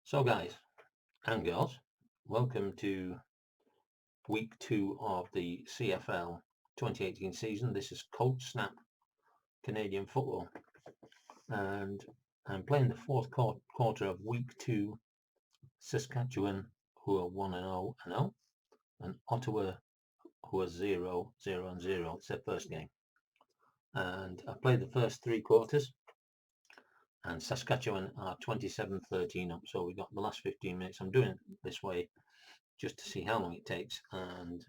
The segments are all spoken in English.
So guys and girls, welcome to week 2 of the CFL 2018 season. This is Cold Snap Canadian football, and I'm playing the fourth quarter of week 2. Saskatchewan, who are 1-0, and Ottawa, who are 0-0. It's their first game, and I played the first 3 quarters, and Saskatchewan are 27-13 up. So we got the last 15 minutes. I'm doing it this way just to see how long it takes and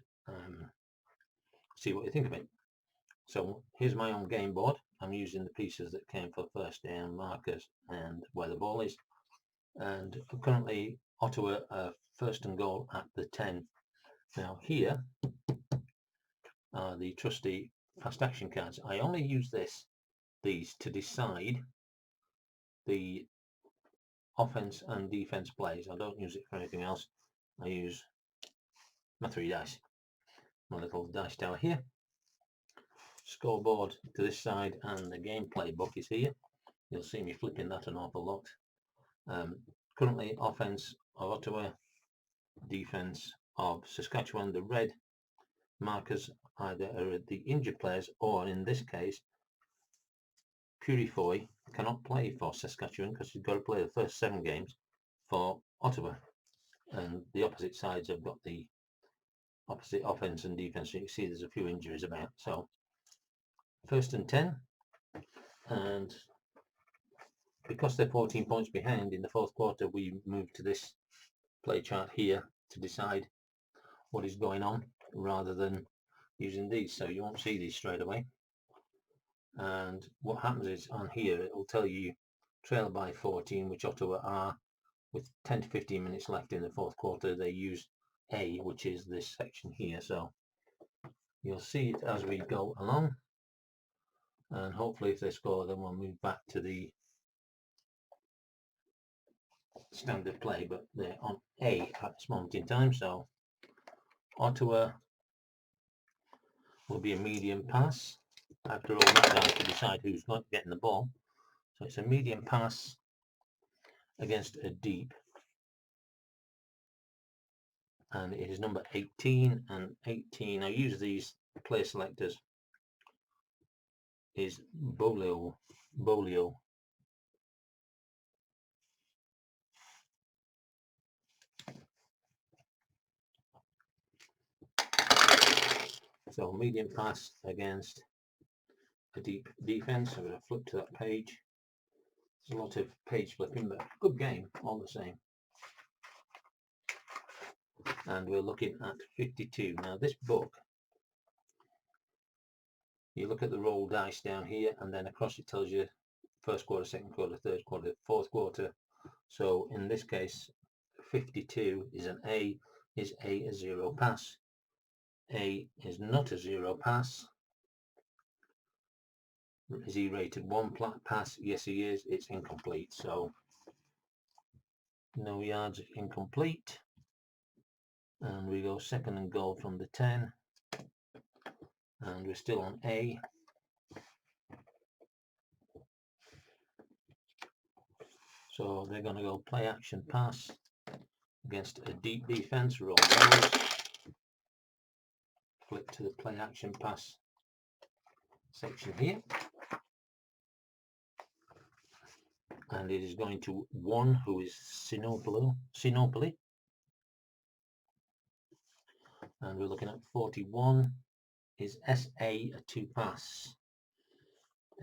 see what you think of it. So here's my own game board. I'm using the pieces that came for first down, markers, and where the ball is. And currently Ottawa are first and goal at the 10. Now here are the trusty fast action cards. I only use these to decide the offense and defense plays. I don't use it for anything else. I use my 3 dice, my little dice tower here, scoreboard to this side, and the gameplay book is here. You'll see me flipping that an awful lot. Currently offense of Ottawa, defense of Saskatchewan. The red markers either are the injured players, or in this case Purifoy cannot play for Saskatchewan because he's got to play the first 7 games for Ottawa, and the opposite sides have got the opposite offense and defense. So you see there's a few injuries about. So first and 10, and because they're 14 points behind in the fourth quarter, we move to this play chart here to decide what is going on rather than using these. So you won't see these straight away. And what happens is on here it will tell you trail by 14, which Ottawa are, with 10 to 15 minutes left in the fourth quarter. They use A, which is this section here. So you'll see it as we go along, and hopefully if they score then we'll move back to the standard play, but they're on A at this moment in time. So Ottawa will be a medium pass. After all that down to decide who's not getting the ball. So it's a medium pass against a deep, and it is number 18, and 18, I use these play selectors, is Bolio. So medium pass against a deep defense. I'm going to flip to that page. There's a lot of page flipping, but good game all the same. And we're looking at 52. Now this book, you look at the roll dice down here, and then across it tells you first quarter, second quarter, third quarter, fourth quarter. So in this case 52 is an A. Is A a 0 pass? A is not a 0 pass. Is he rated 1 pass? Yes he is. It's incomplete, so no yards, incomplete. And we go second and goal from the 10, and we're still on A. So they're going to go play action pass against a deep defense. Roll those. Flip to the play action pass section here, and it is going to 1, who is Sinopoli, and we're looking at 41 is SA, a 2 pass.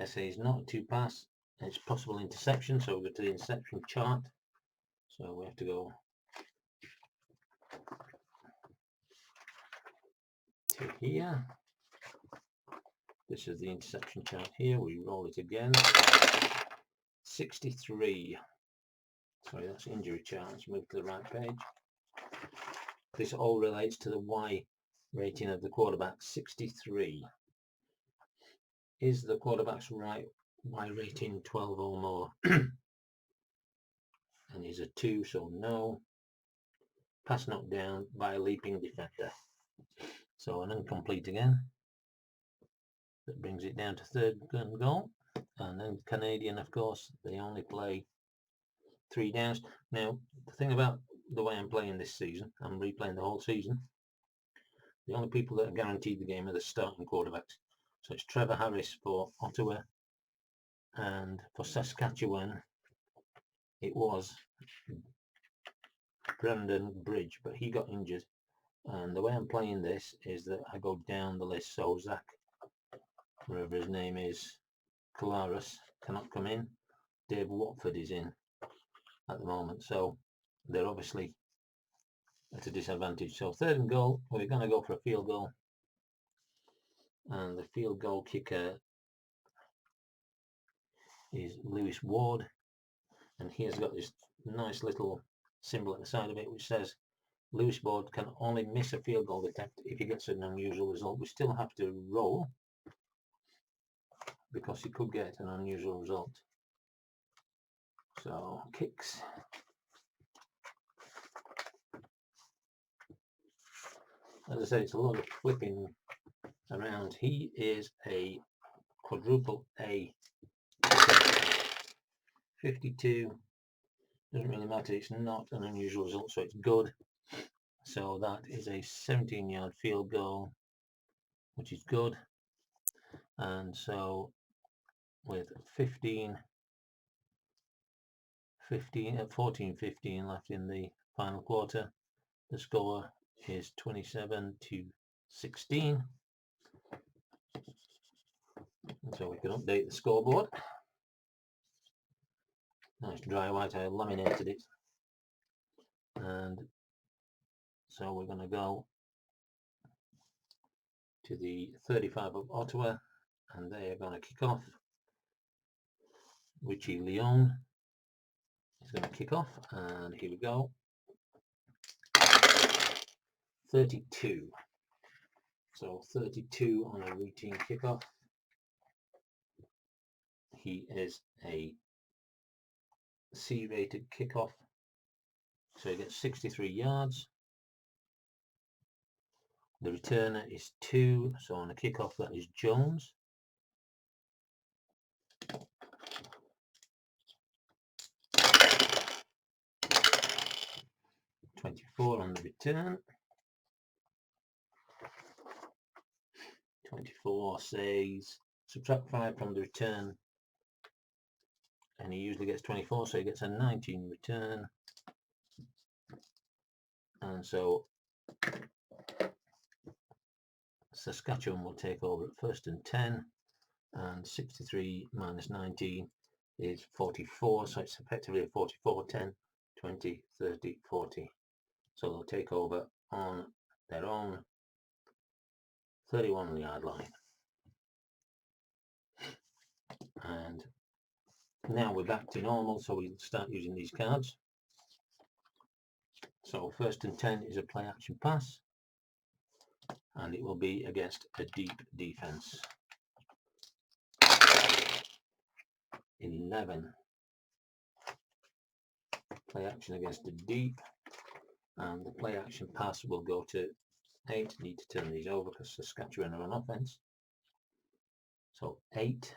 SA is not a 2 pass. It's possible interception, so we'll go to the interception chart. So we have to go to here. This is the interception chart here. We roll it again. 63. Sorry, that's injury chart. Let's move to the right page. This all relates to the Y rating of the quarterback. 63. Is the quarterback's right Y rating 12 or more? And he's a 2, so no. Pass knocked down by a leaping defender. So an incomplete again. That brings it down to third and goal. And then Canadian, of course, they only play 3 downs. Now, the thing about the way I'm playing this season, I'm replaying the whole season. The only people that are guaranteed the game are the starting quarterbacks. So it's Trevor Harris for Ottawa, and for Saskatchewan it was Brandon Bridge, but he got injured. And the way I'm playing this is that I go down the list. So Zach, wherever his name is, Kalaris cannot come in. Dave Watford is in at the moment, so they're obviously at a disadvantage. So 3rd and goal, we're going to go for a field goal, and the field goal kicker is Lewis Ward, and he has got this nice little symbol at the side of it which says Lewis Ward can only miss a field goal attempt if he gets an unusual result. We still have to roll because he could get an unusual result. So kicks. As I said, it's a lot of flipping around. He is a quadruple A. 52. Doesn't really matter. It's not an unusual result, so it's good. So that is a 17-yard field goal, which is good. And so with 14-15 left in the final quarter, the score is 27-16. And so we can update the scoreboard. Nice dry white, I laminated it. And so we're going to go to the 35 of Ottawa, and they are going to kick off. Richie Leon is going to kick off, and here we go. 32. So 32 on a routine kickoff. He is a C-rated kickoff, so he gets 63 yards. The returner is 2, so on a kickoff that is Jones. .24 on the return. 24 says subtract 5 from the return, and he usually gets 24, so he gets a 19 return. And so Saskatchewan will take over at 1st and 10, and 63 minus 19 is 44, so it's effectively a 44, 10, 20, 30, 40. So they'll take over on their own 31-yard line. And now we're back to normal, so we start using these cards. So 1st and 10 is a play action pass, and it will be against a deep defense. 11. Play action against a deep, and the play action pass will go to 8. Need to turn these over because Saskatchewan are on offense. So 8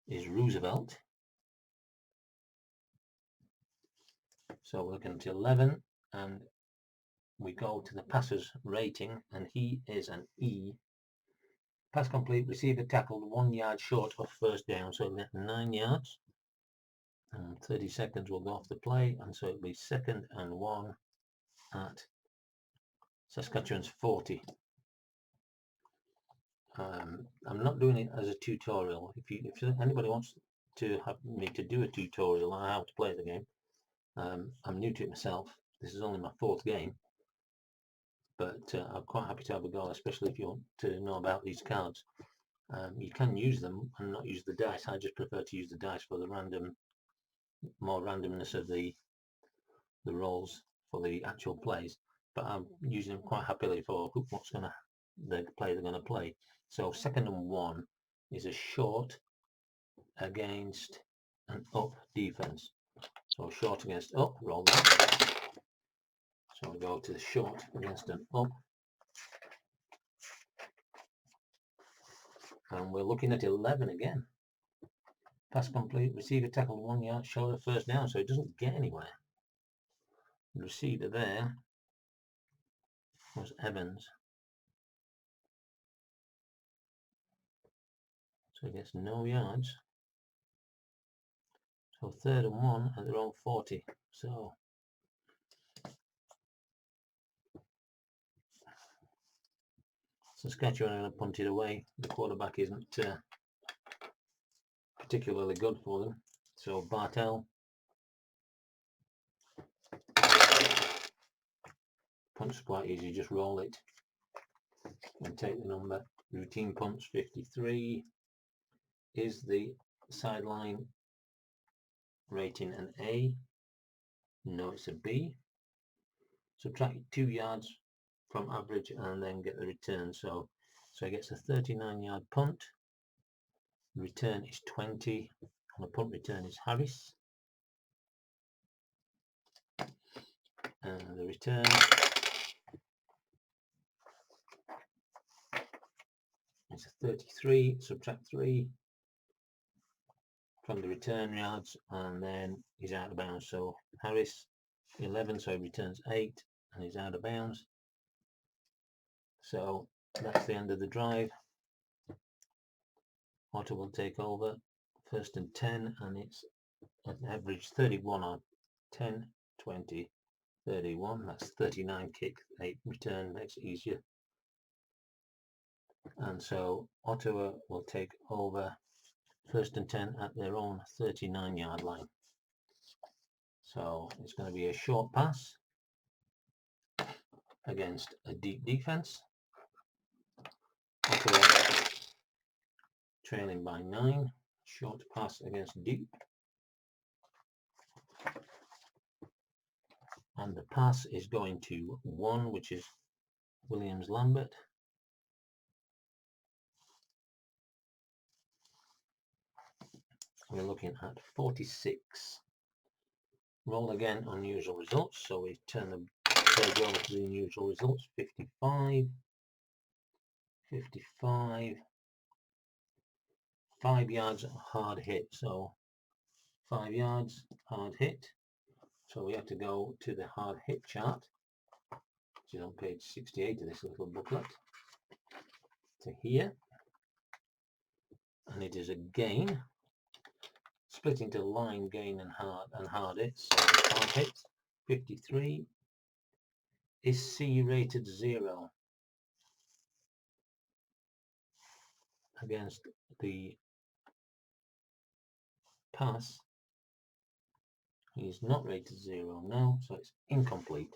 is Roosevelt. So we're looking at 11, and we go to the passer's rating, and he is an E. Pass complete, receiver tackled 1 yard short of 1st down, so we'll get 9 yards. And 30 seconds will go off the play, and so it'll be 2nd and 1 at Saskatchewan's 40. I'm not doing it as a tutorial. If anybody wants to have me to do a tutorial on how to play the game, I'm new to it myself. This is only my 4th game, but I'm quite happy to have a go, especially if you want to know about these cards. You can use them and not use the dice. I just prefer to use the dice for the more randomness of the rolls for the actual plays, but I'm using them quite happily for the play they're going to play. So 2nd and 1 is a short against an up defense. So short against up, roll that. So we go to the short against an up, and we're looking at 11 again. Pass complete. Receiver tackled 1 yard short of first down, so it doesn't get anywhere. The receiver there was Evans. So he gets no yards. So 3rd and 1 at their own 40. So Saskatchewan are going to punt it away. The quarterback isn't particularly good for them. So Bartel punts quite easy, just roll it and take the number. Routine punts 53. Is the sideline rating an A? No, it's a B. Subtract 2 yards from average and then get the return. So he gets a 39-yard punt. The return is 20. And the punt return is Harris. And the return is a 33. Subtract 3 from the return yards and then he's out of bounds. So Harris 11, so he returns 8 and he's out of bounds. So that's the end of the drive. Ottawa will take over. 1st and 10, and it's an average 31 on 10, 20, 31. That's 39 kick, 8 return, makes it easier. And so Ottawa will take over 1st and 10 at their own 39-yard line. So it's going to be a short pass against a deep defense. Ottawa trailing by 9. Short pass against deep. And the pass is going to 1, which is Williams Lambert. We're looking at 46. Roll again, unusual results. So we turn the page over to the unusual results. 55, 55, 5 yards, hard hit. So 5 yards, hard hit. So we have to go to the hard hit chart, which is on page 68 of this little booklet, to here. And it is a gain, split into line gain and hard hits. So hard hit, 53. Is C rated 0 against the pass? He's not rated 0 now, so it's incomplete.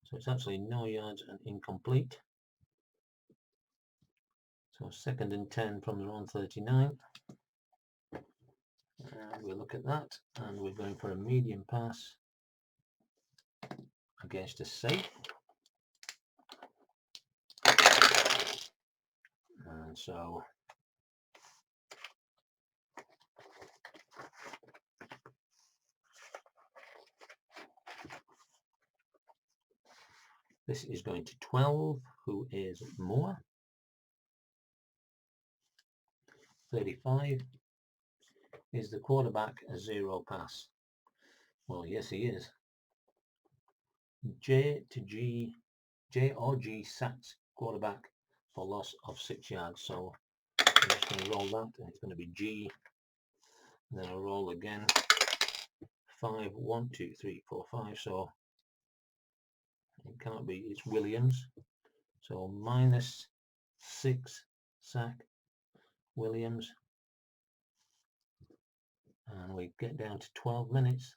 So it's actually no yards and incomplete. So 2nd and 10 from their own 39. And we'll look at that, and we're going for a medium pass against a safe. And so this is going to 12, who is Moore. 35. Is the quarterback a 0 pass? Well, yes, he is. J or G sacks quarterback for loss of 6 yards. So I'm just going to roll that, and it's going to be G. And then I'll roll again. 5, 1, 2, 3, 4, 5. So it cannot be. It's Williams. So -6 sack Williams. And we get down to 12 minutes.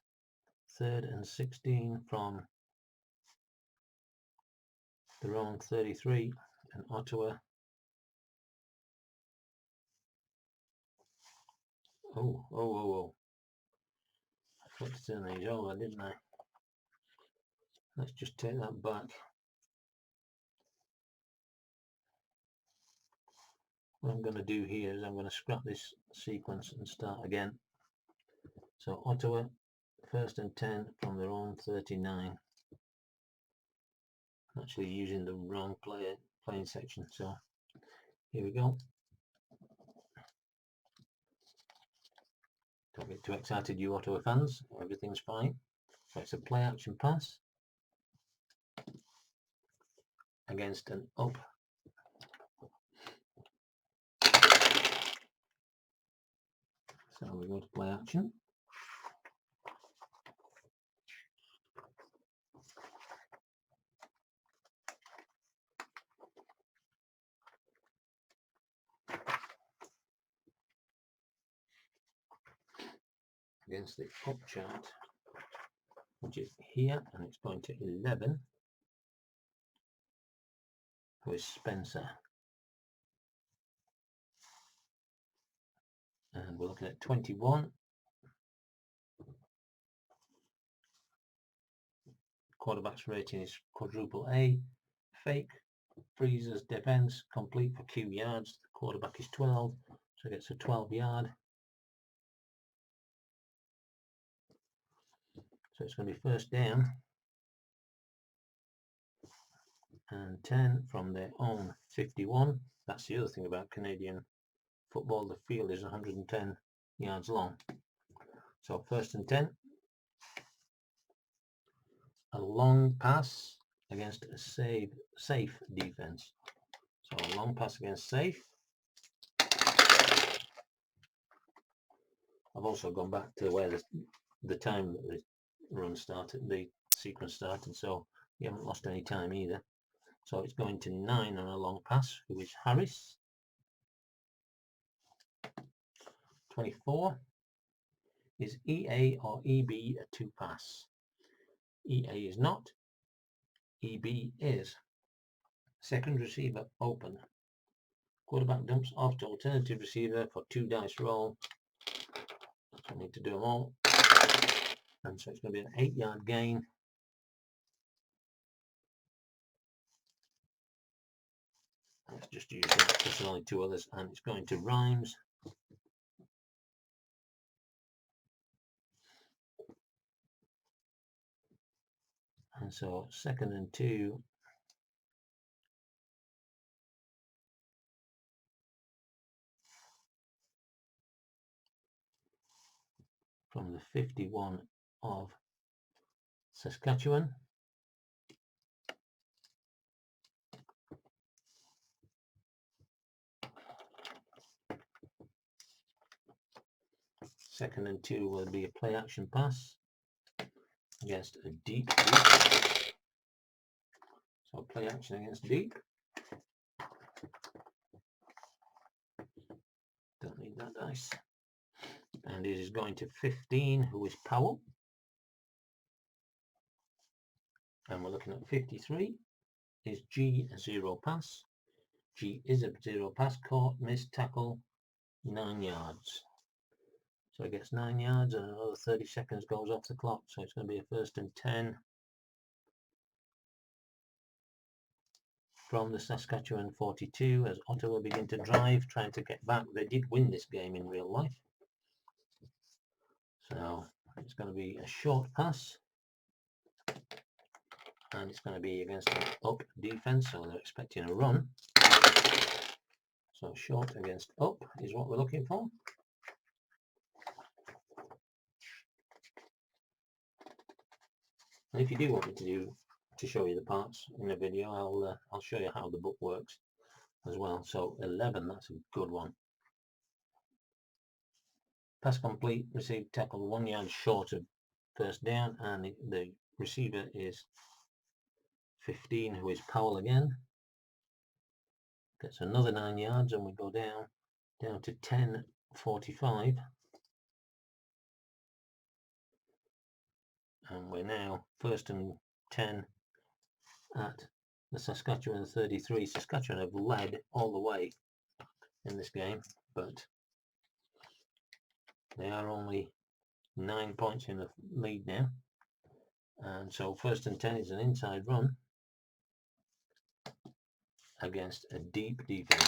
3rd and 16 from their own 33 and Ottawa. Oh. I forgot to turn these over, didn't I? Let's just take that back. What I'm going to do here is I'm going to scrap this sequence and start again. So Ottawa, 1st and 10 from their own 39. Actually using the wrong playing section. So here we go. Don't get too excited, you Ottawa fans. Everything's fine. So it's a play action pass against an up. So we go to play action. Against the up chart, which is here, and it's going to 11 with Spencer. And we're looking at 21. Quarterback's rating is quadruple A. Fake, freezes, defense, complete for Q yards. The quarterback is 12, so gets a 12-yard. So it's going to be first down and 10 from their own 51. That's the other thing about Canadian football. The field is 110 yards long. So first and 10. A long pass against a safe defense. So a long pass against safe. I've also gone back to where the time that the run started, the sequence started, so you haven't lost any time either. So it's going to 9 on a long pass, who is Harris. 24 is EA or EB a 2 pass. EA is not. EB is. Second receiver open. Quarterback dumps off to alternative receiver for 2 dice roll. So I need to do them all. And so it's going to be an 8-yard gain. Let's just use that. There's only 2 others, and it's going to Rhymes. And so second and 2. From the 51 of Saskatchewan. Second and 2 will be a play action pass against a deep. So play action against deep. Don't need that dice. And it is going to 15, who is Powell. And we're looking at 53. Is G a 0 pass? G is a 0 pass, caught, missed, tackle, 9 yards. So it gets 9 yards and another 30 seconds goes off the clock. So it's going to be a first and 10 from the Saskatchewan 42 as Ottawa begin to drive, trying to get back. They did win this game in real life. So it's going to be a short pass. And it's going to be against an up defense, so they're expecting a run. So short against up is what we're looking for. And if you do want me to show you the parts in a video, I'll show you how the book works as well. So 11, that's a good one. Pass complete, received, tackle 1 yard short of first down, and the receiver is 15, who is Powell again. Gets another 9 yards, and we go down to 10:45. And we're now first and 10 at the Saskatchewan 33. Saskatchewan have led all the way in this game, but they are only 9 points in the lead now. And so first and 10 is an inside run against a deep defense.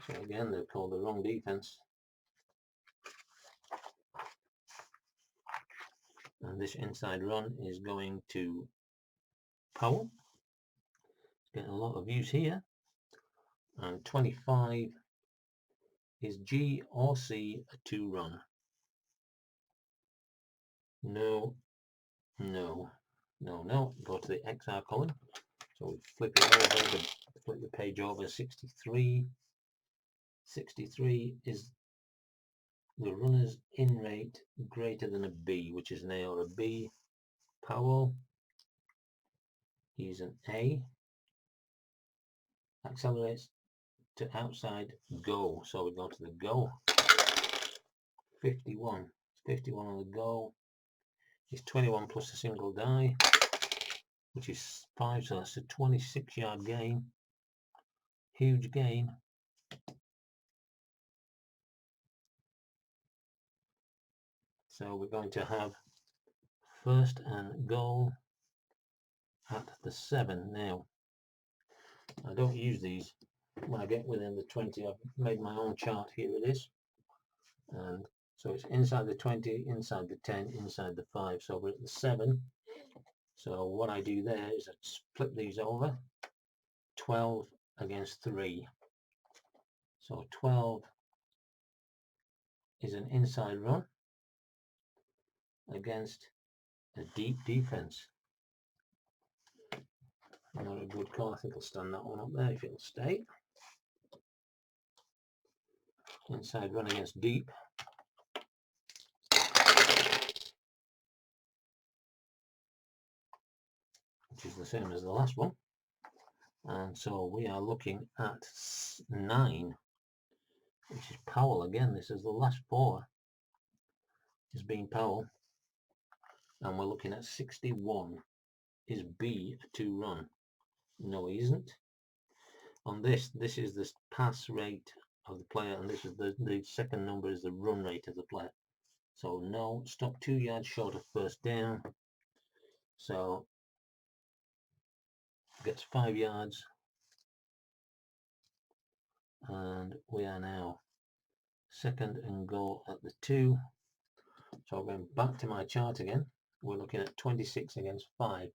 So again, they've called the wrong defense. And this inside run is going to Powell. It's getting a lot of use here. And 25 is G or C, a 2 run. No, no, no, no. Go to the XR column. So we flip it over, flip the page over. 63. 63 is the runner's in rate greater than a B, which is an A or a B. Powell, he's an A. Accelerates to outside go. So we go to the go. 51. 51 on the go. It's 21 plus a single die, which is 5, so that's a 26-yard gain. Huge gain. So we're going to have first and goal at the 7 now. I don't use these when I get within the 20. I've made my own chart. Here it is. And so it's inside the 20, inside the 10, inside the 5. So we're at the 7. So what I do there is I split these over. 12 against 3. So 12 is an inside run against a deep defense. Not a good call. I think I'll stand that one up there if it'll stay. Inside run against deep. Which is the same as the last one. And so we are looking at 9, which is Powell again. This is the last 4. Has been Powell. And we're looking at 61. Is B a 2 run? No, he isn't. On this is the pass rate of the player, and this is the second number is the run rate of the player. So no, stop 2 yards short of first down. So gets 5 yards, and we are now second and goal at the 2. So going back to my chart again, we're looking at 26 against 5.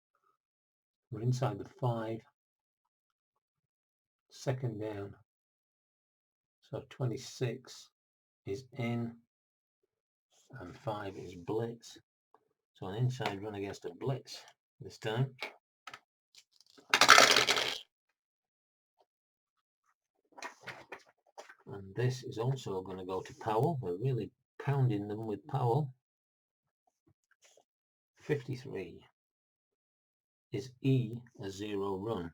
We're inside the 5, second down. So 26 is in, and 5 is blitz. So an inside run against a blitz this time. And this is also going to go to Powell. We're really pounding them with Powell. 53. Is E a 0 run?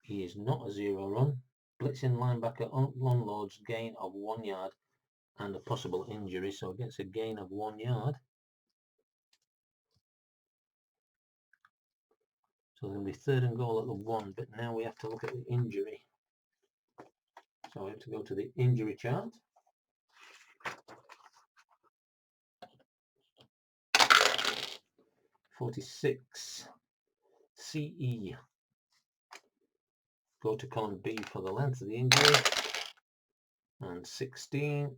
E is not a 0 run. Blitzing linebacker unloads gain of 1 yard and a possible injury, so it gets a gain of 1 yard. So there'll be third and goal at the 1, but now we have to look at the injury. So we have to go to the injury chart. (46) CE. Go to column B for the length of the injury. And 16,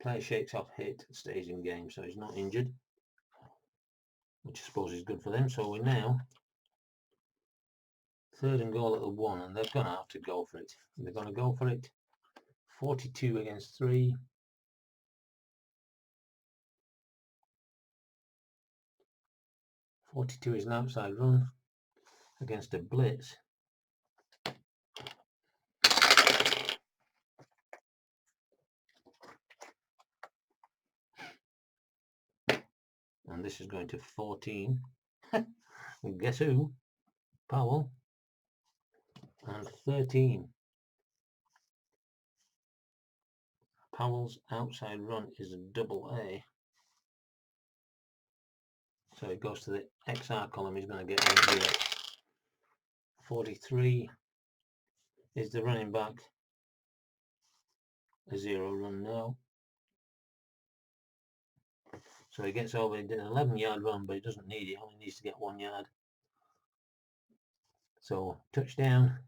player shakes off hit, stays in game, so he's not injured, which I suppose is good for them. So we're now third and goal at the 1, and they're going to have to go for it. They're going to go for it. 42 against 3. 42 is an outside run against a blitz. And this is going to 14. And guess who? Powell. And 13. Powell's outside run is a double A. So it goes to the XR column. He's going to get in here. 43 is the running back. A 0 run? No. So he gets over. He did an 11-yard run, but he doesn't need it. He only needs to get 1 yard. So touchdown.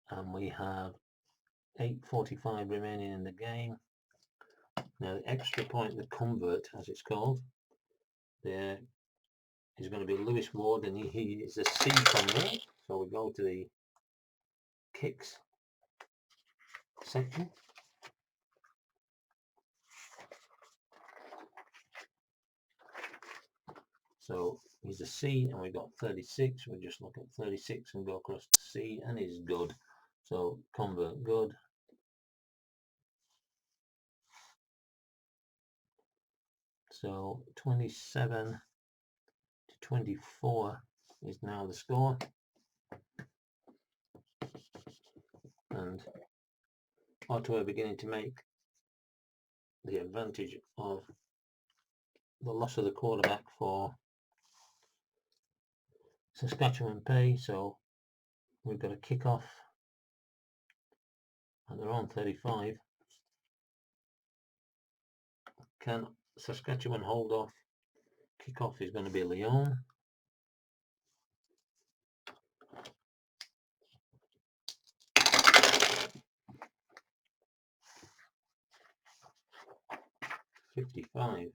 And we have 8:45 remaining in the game. Now the extra point, the convert as it's called, there is going to be Lewis Ward, and he is a C convert. So we go to the kicks section. So he's a C, and we've got 36. We'll just look at 36 and go across to C, and he's good. So convert good. So 27 to 24 is now the score. And Ottawa are beginning to make the advantage of the loss of the quarterback for Saskatchewan pay. So we've got a kick-off at their own 35. Can Saskatchewan hold off? Kick-off is going to be Lyon. .55.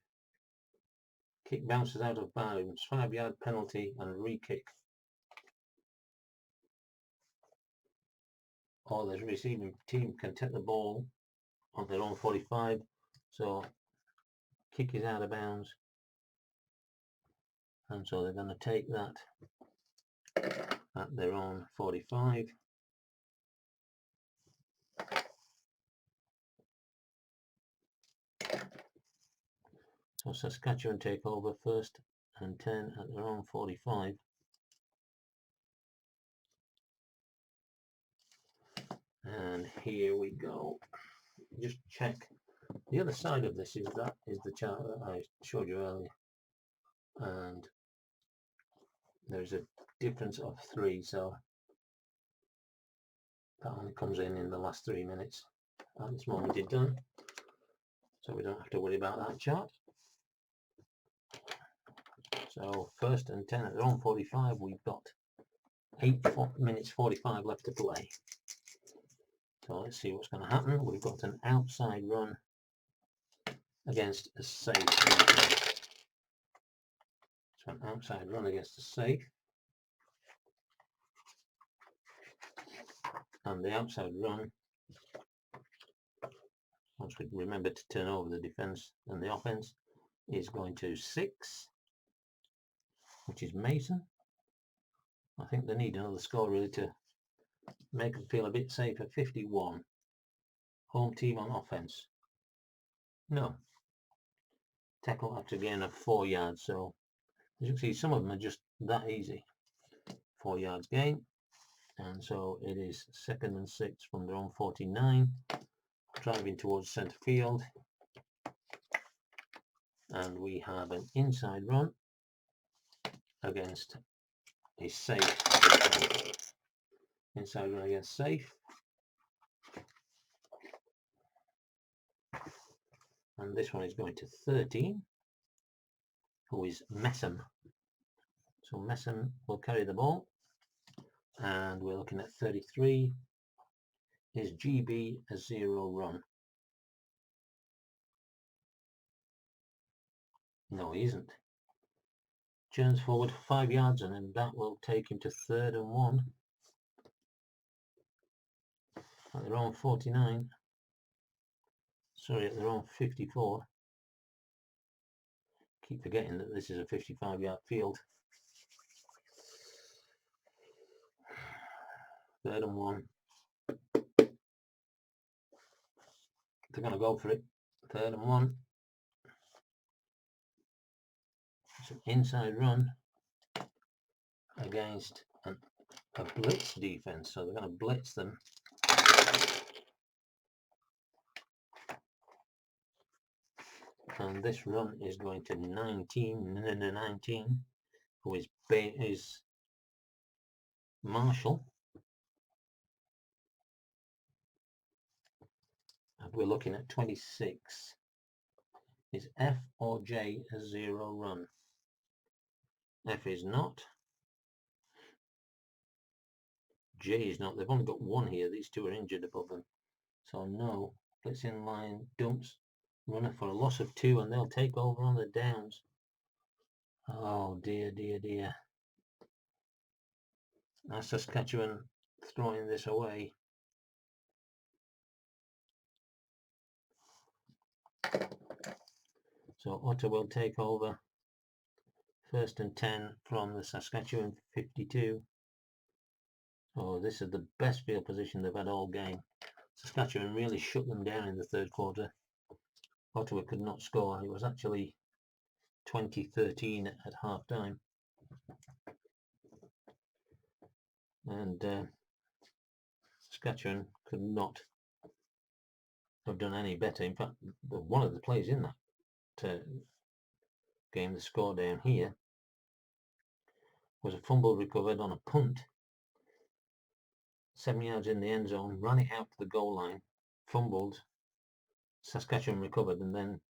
Kick bounces out of bounds. 5-yard penalty and re-kick. Or the receiving team can take the ball on their own 45. So kick is out of bounds. And so they're going to take that at their own 45. So Saskatchewan take over 1st and 10 at their own 45. And here we go. Just check. The other side of this is the chart that I showed you earlier. And there's a difference of 3, so that only comes in the last 3 minutes at this moment in time. So we don't have to worry about that chart. So 1st and 10 at their own 45, we've got 8 minutes 45 left to play. So let's see what's going to happen. We've got an outside run against a safe. So an outside run against a safe. And the outside run, once we remember to turn over the defense and the offense, is going to 6, which is Mason. I think they need another score really to make them feel a bit safer. 51. Home team on offense. No. Tackle after a gain of 4 yards. So as you can see, some of them are just that easy. 4 yards gain. And so it is 2nd and 6 from their own 49. Driving towards centre field. And we have an inside run against a safe. Inside run against safe. And this one is going to 13, who is Messam. So Messam will carry the ball. And we're looking at 33. Is GB a 0 run? No, he isn't. Turns forward 5 yards, and then that will take him to 3rd and 1. At their own 49. Sorry, at their own 54. Keep forgetting that this is a 55-yard field. 3rd and 1. They're going to go for it. 3rd and 1. It's an inside run against a blitz defense. So they're going to blitz them. And this run is going to 19, who is Marshall. And we're looking at 26. Is F or J a 0 run? F is not. J is not. They've only got 1 here. These 2 are injured above them. So no. Blitz in line, dumps, runner for a loss of 2, and they'll take over on the downs. Oh dear, dear, dear. Now Saskatchewan throwing this away. So Ottawa will take over First and 10 from the Saskatchewan 52. Oh, this is the best field position they've had all game. Saskatchewan really shut them down in the third quarter. Ottawa could not score. It was actually 20-13 at half time. And Saskatchewan could not have done any better. In fact, one of the plays in that game, the score down here, was a fumble recovered on a punt. 7 yards in the end zone, ran it out to the goal line, fumbled, Saskatchewan recovered, and then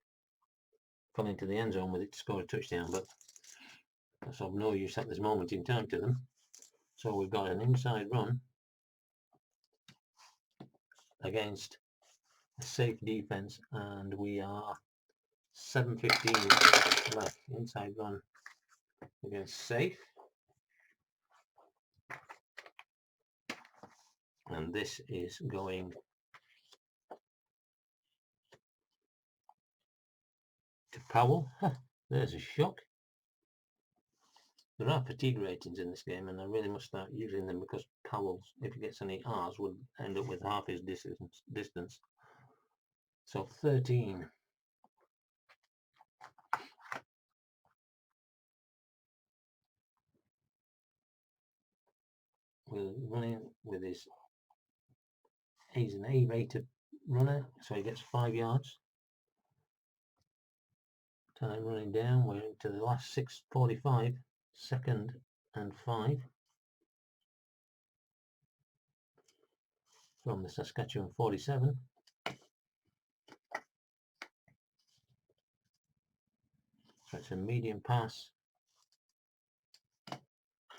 fell into the end zone with it to score a touchdown. But that's of no use at this moment in time to them. So we've got an inside run against a safe defense, and we are 7:15 left. Inside run against safe, and this is going to Powell. There's a shock. There are fatigue ratings in this game, and I really must start using them, because Powell, if he gets any R's, will end up with half his distance. So 13. We're running with he's an A-rated runner, so he gets 5 yards. Time running down, we're into the last 6:45, 2nd and 5 from the Saskatchewan 47. So it's a medium pass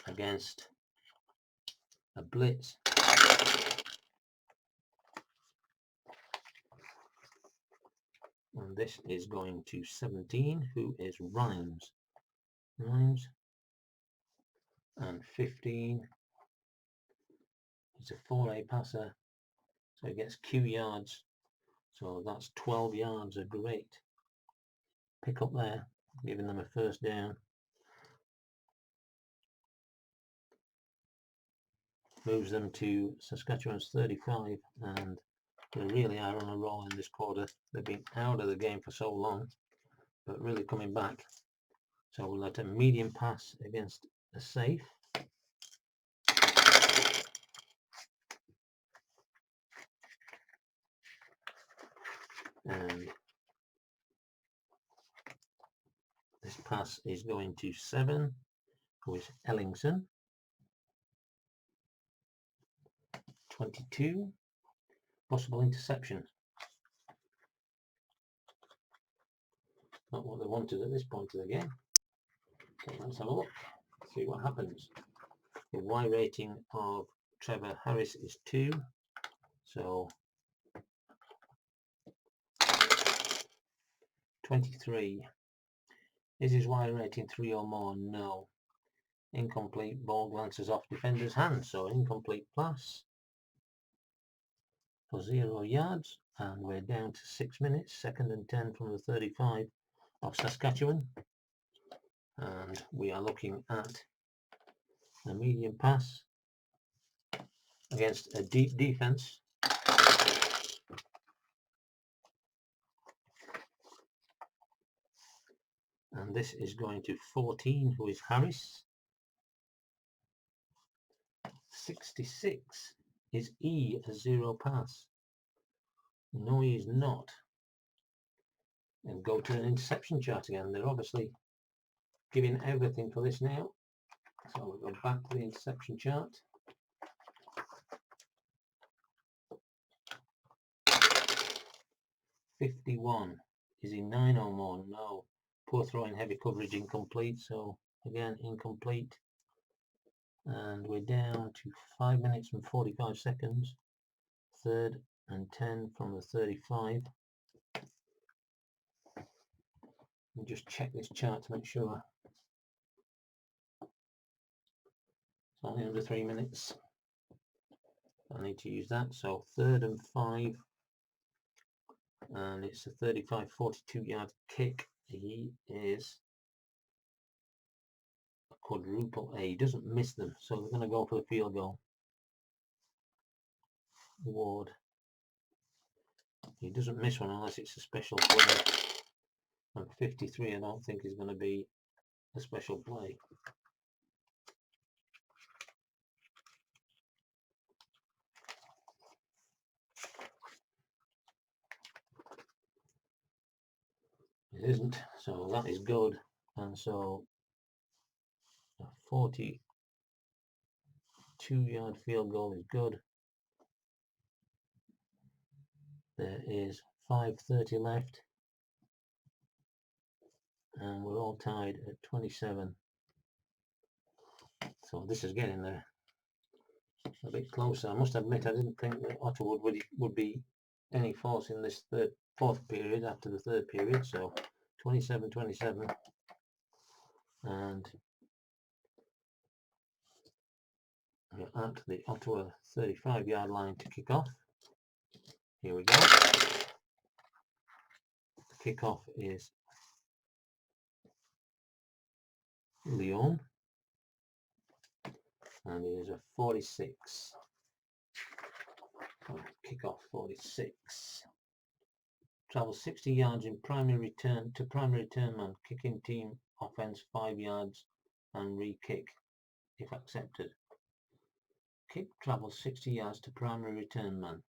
against a blitz. And this is going to 17, who is Rhymes. And 15. He's a 4A passer, so he gets Q yards. So that's 12 yards, a great pick up there, giving them a first down. Moves them to Saskatchewan's 35, and they really are on a roll in this quarter. They've been out of the game for so long, but really coming back. So we'll let a medium pass against a safe. And this pass is going to 7, who is Ellingson. 22, possible interception. Not what they wanted at this point of the game. Okay, let's have a look, see what happens. The Y rating of Trevor Harris is 2, so 23. Is his Y rating 3 or more? No. Incomplete, ball glances off defender's hand, so incomplete pass for 0 yards, and we're down to 6 minutes, 2nd and 10 from the 35 of Saskatchewan, and we are looking at a medium pass against a deep defense. And this is going to 14, who is Harris. 66. Is E a 0 pass? No, he is not. And go to an interception chart again. They're obviously giving everything for this now. So we'll go back to the interception chart. .51. Is he 9 or more? No. Poor throwing, heavy coverage, incomplete. So again, incomplete. And we're down to 5 minutes and 45 seconds. 3rd and 10 from the 35. And just check this chart to make sure. It's only under 3 minutes. I need to use that. So 3rd and 5. And it's a 35-42 yard kick. He is quadruple A. He doesn't miss them, so they're going to go for the field goal. Ward. He doesn't miss one unless it's a special play. And 53 I don't think is going to be a special play. It isn't, so that is good. And so a 42-yard field goal is good. There is 5:30 left, and we're all tied at 27. So this is getting there a bit closer. I must admit, I didn't think that Ottawa would be any force in this fourth period after the third period. So 27-27, and we're at the Ottawa 35-yard line to kick off. Here we go. The kickoff is Lyon, and it is a 46. Kickoff 46. Travels 60 yards in primary return to primary return man. Kicking team offense 5 yards and re-kick if accepted. Kick travels 60 yards to primary return man.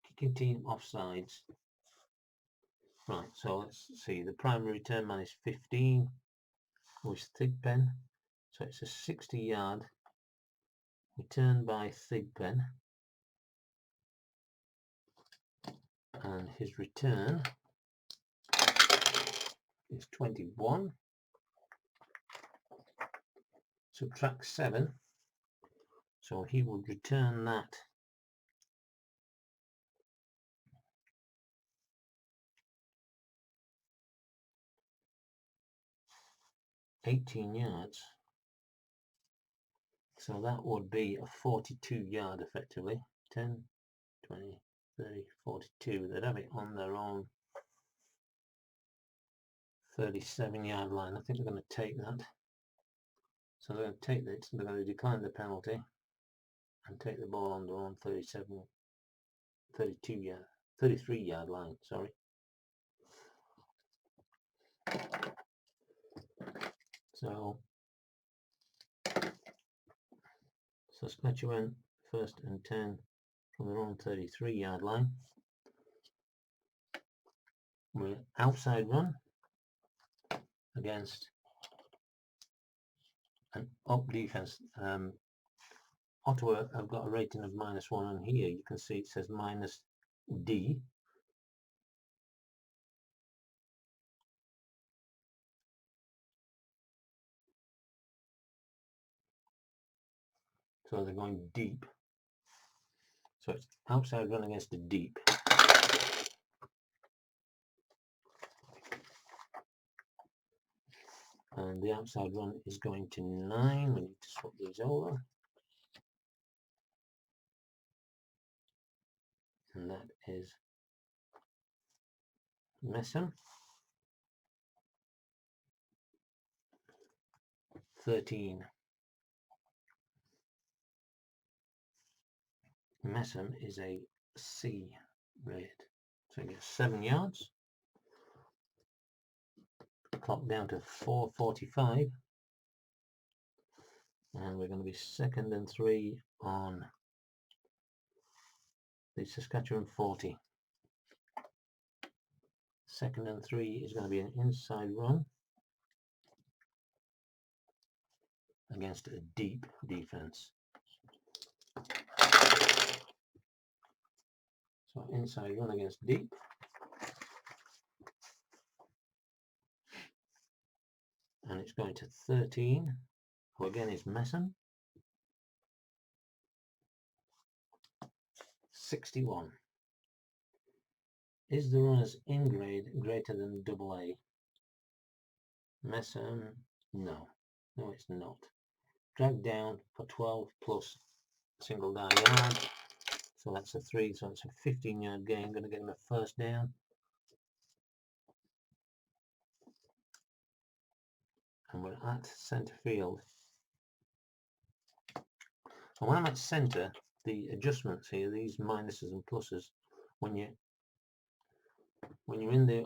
Kicking team offsides. Right, so let's see. The primary return man is 15 with Thigpen. So it's a 60-yard return by Thigpen. And his return is 21. Subtract 7. So he would return that 18 yards. So that would be a 42-yard effectively. 10, 20, 30, 42. They'd have it on their own 37-yard line. I think they're going to take that. So they're going to take it. They're going to decline the penalty and take the ball on their own 33-yard line. Sorry. So Saskatchewan 1st and 10 from their own 33-yard line. We're outside run against an up defense. Ottawa have got a rating of -1, and here you can see it says -D. So they're going deep. So it's outside run against the deep. And the outside run is going to 9. We need to swap these over. And that is Messam. 13. Messam is a C rate. So he gets 7 yards. Clock down to 4:45. And we're going to be 2nd and 3 on the Saskatchewan 40. 2nd and 3 is going to be an inside run against a deep defense. So inside run against deep. And it's going to 13, who again is Messam. 61. Is the runner's in grade greater than AA? Messam, no. No, it's not. Drag down for 12 plus single down yard. So that's a 3, so it's a 15-yard gain. Going to get him a 1st down. And we're at centre field. And when I'm at centre, the adjustments here, these minuses and pluses, when you're in the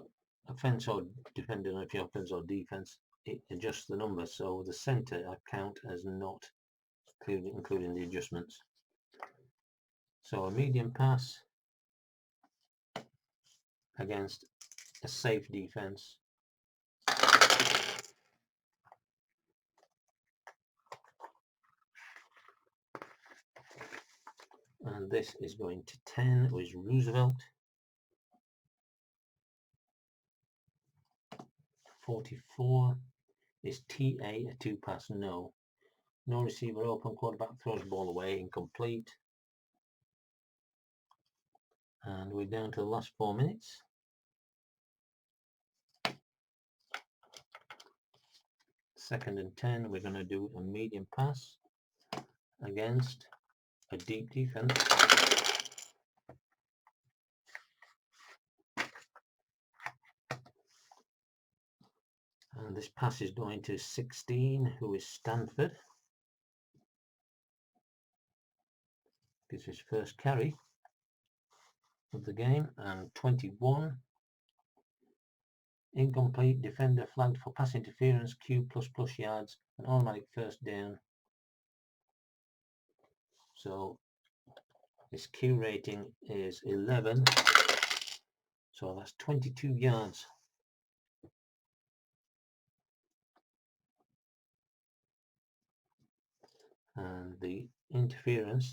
offence, or depending on if you're offence or defence, it adjusts the number. So the centre I count as not including the adjustments. So a medium pass against a safe defence. And this is going to 10, which is Roosevelt. 44 is TA, a 2-pass, no. No receiver open, quarterback throws ball away, incomplete. And we're down to the last 4 minutes. Second and 10, we're going to do a medium pass against a deep defense. And this pass is going to 16, who is Stanford. Gets his first carry of the game. And 21, incomplete, defender flagged for pass interference, Q++ yards, an automatic first down. So his Q rating is 11, so that's 22 yards. And the interference,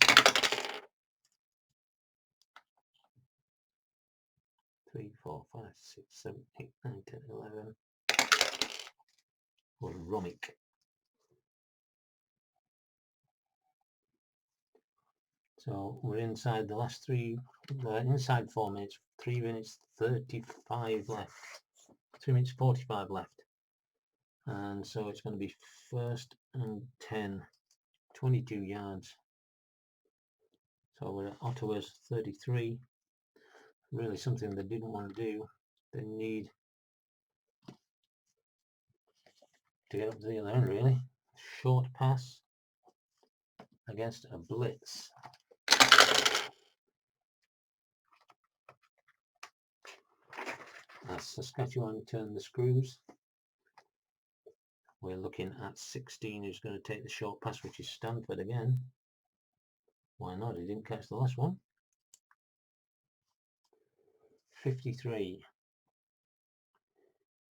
3, 4, 5, 6, 7, 8, 9, 10, 11, was Romick. So we're inside the last inside 4 minutes, 3 minutes 35 left, 3 minutes 45 left. And so it's going to be first and 10, 22 yards. So we're at Ottawa's 33. Really something they didn't want to do. They need to get up to the other end, really. Short pass against a blitz. As Saskatchewan turn the screws, we're looking at 16, who's going to take the short pass, which is Stanford again. Why not? He didn't catch the last one. 53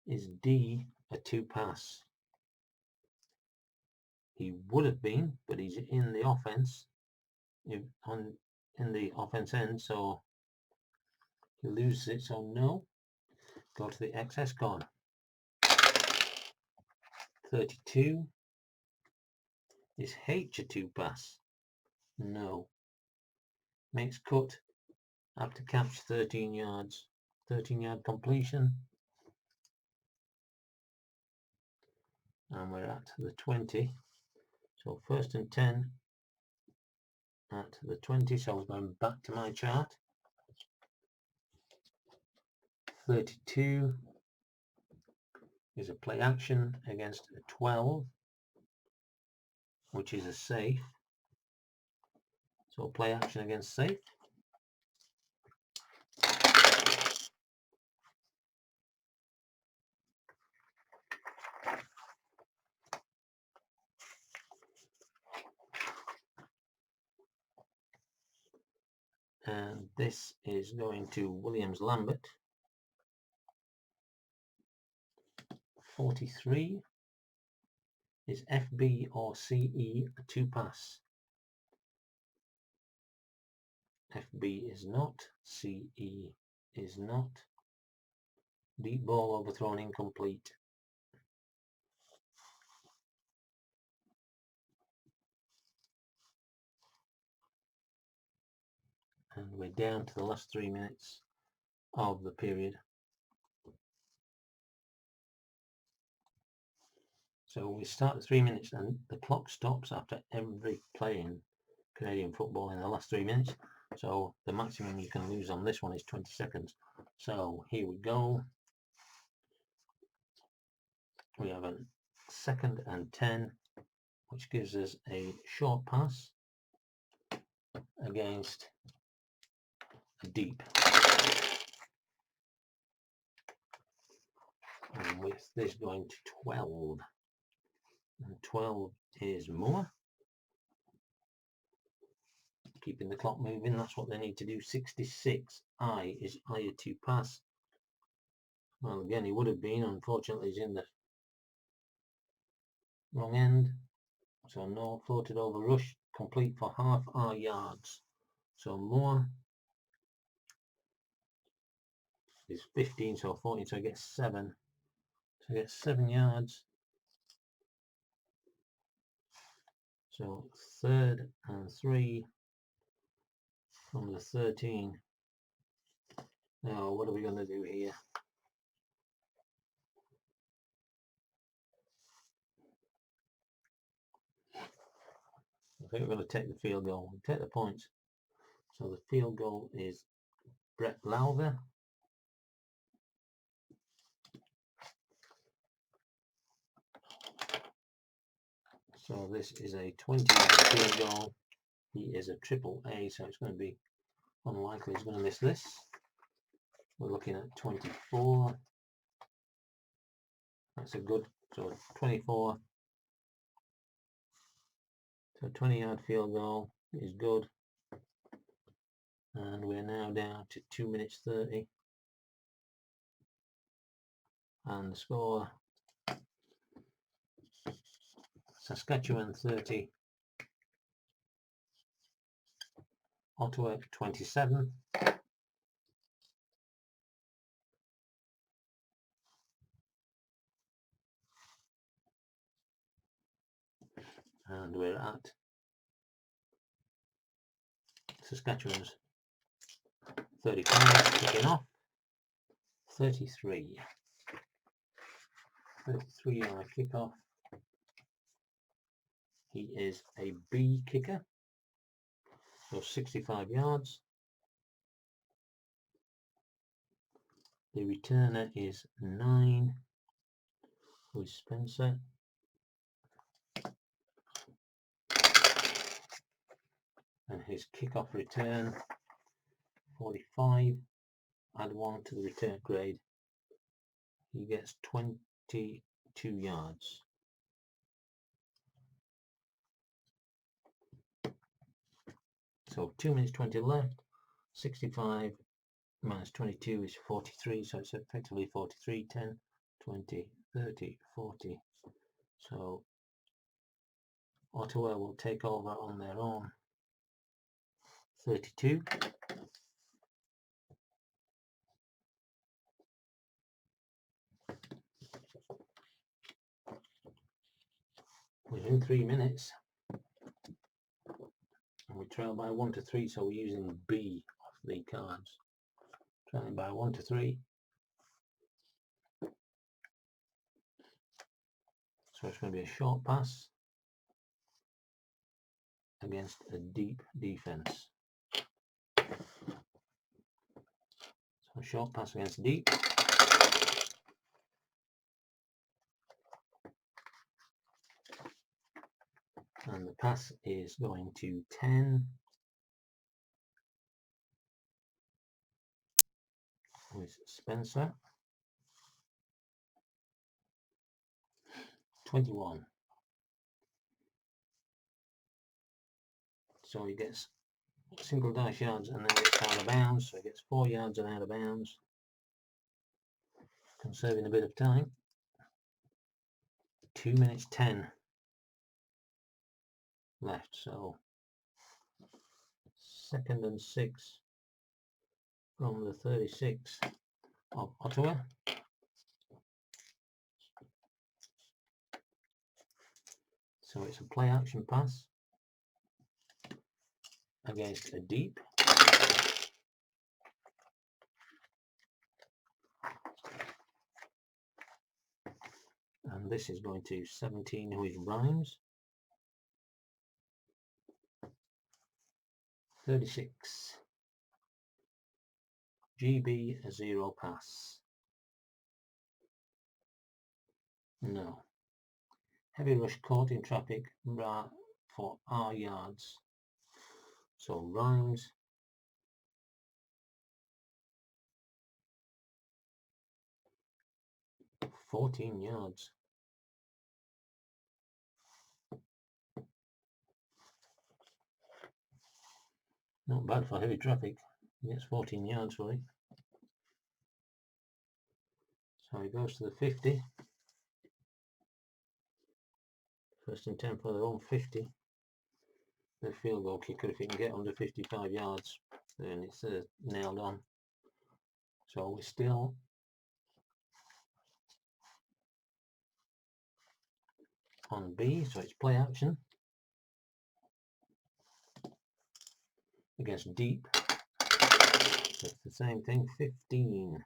is D, a 2-pass. He would have been, but he's in the offense, in the offense end, so he loses it. So no, go to the XS corner. 32 is H, a 2-pass. No. Makes cut after catch, 13 yards. 13-yard completion. And we're at the 20. So first and 10 at the 20. So we're going back to my chart. 32 is a play action against a 12, which is a safe. So play action against safe. And this is going to Williams-Lambert. 43 is FB or CE, a 2-pass. FB is not, CE is not. Deep ball overthrown, incomplete. And we're down to the last 3 minutes of the period. So we start at 3 minutes and the clock stops after every play in Canadian football in the last 3 minutes. So the maximum you can lose on this one is 20 seconds. So here we go. We have a second and 10, which gives us a short pass against a deep. And with this going to 12. And 12 is more. Keeping the clock moving, that's what they need to do. 66. I is higher to pass. Well, again, he would have been. Unfortunately, he's in the wrong end. So no, floated over rush, complete for half our yards. So more is 15, so 14, so he gets 7. So he gets 7 yards. So 3rd and 3 from the 13. Now, what are we going to do here? I think we're going to take the field goal. We'll take the points. So the field goal is Brett Lowther. So this is a 20-yard field goal. He is a triple A, so it's going to be unlikely he's going to miss this. We're looking at 24. That's a good, so 24. So 20-yard field goal is good. And we're now down to 2 minutes 30. And the score, Saskatchewan 30, Ottawa 27. And we're at Saskatchewan's 35, kicking off. 33. 33-yard kickoff. He is a B kicker, so 65 yards. The returner is 9, who is Spencer. And his kickoff return, 45. Add 1 to the return grade. He gets 22 yards. So 2 minutes 20 left. 65 minus 22 is 43, so it's effectively 43. 10, 20, 30, 40. So Ottawa will take over on their own 32. Within 3 minutes. And we trail by 1 to 3, so we're using B off the cards. Trailing by 1 to 3. So it's going to be a short pass against a deep defense. So a short pass against deep. And the pass is going to 10. With Spencer. 21. So he gets single dash yards and then gets out of bounds. So he gets 4 yards and out of bounds. Conserving a bit of time. 2 minutes 10 left. So 2nd and 6 from the 36 of Ottawa. So it's a play action pass against a deep. And this is going to 17, who is Rhymes. 36. GB, a 0 pass. No. Heavy rush caught in traffic for R yards. So Rhymes, (14 yards). Not bad for heavy traffic. He gets 14 yards for it. So he goes to the 50. First and 10 for their own 50. The field goal kicker, if he can get under 55 yards, then it's nailed on. So we're still on B, so it's play action against deep. So it's the same thing. 15.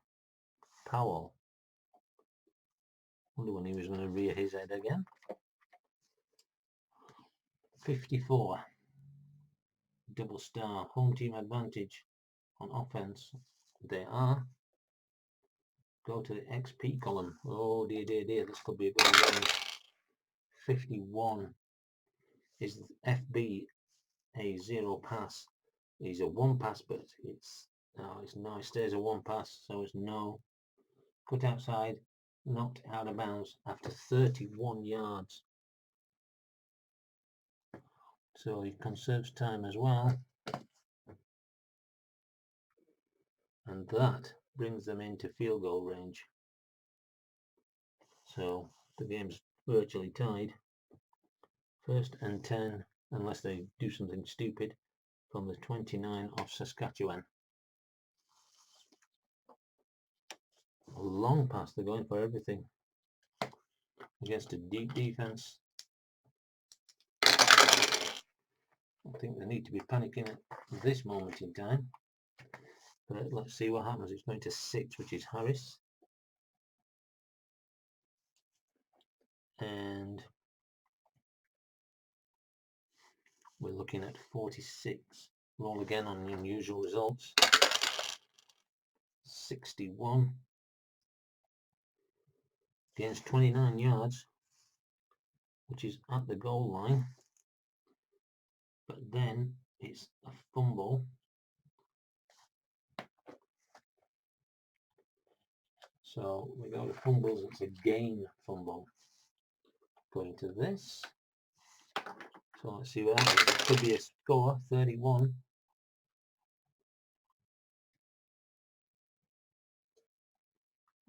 Powell. Wonder when he was going to rear his head again. 54. Double star. Home team advantage on offense. They are. Go to the XP column. Oh dear, dear, dear. This could be a good game. 51 is FB a 0 pass. He's a 1 pass, but it's no, it stays a 1 pass, so it's no. Cut outside, knocked out of bounds after 31 yards. So he conserves time as well. And that brings them into field goal range. So the game's virtually tied. First and 10, unless they do something stupid, from the 29 of Saskatchewan. A long pass, they're going for everything. Against a deep defense. I think they need to be panicking at this moment in time. But let's see what happens. It's going to 6, which is Harris. And we're looking at 46. Roll again on the unusual results. 61. Gains 29 yards, which is at the goal line. But then it's a fumble. So we go to fumbles, it's a gain fumble. Going to this. So let's see what happens. It could be a score, 31.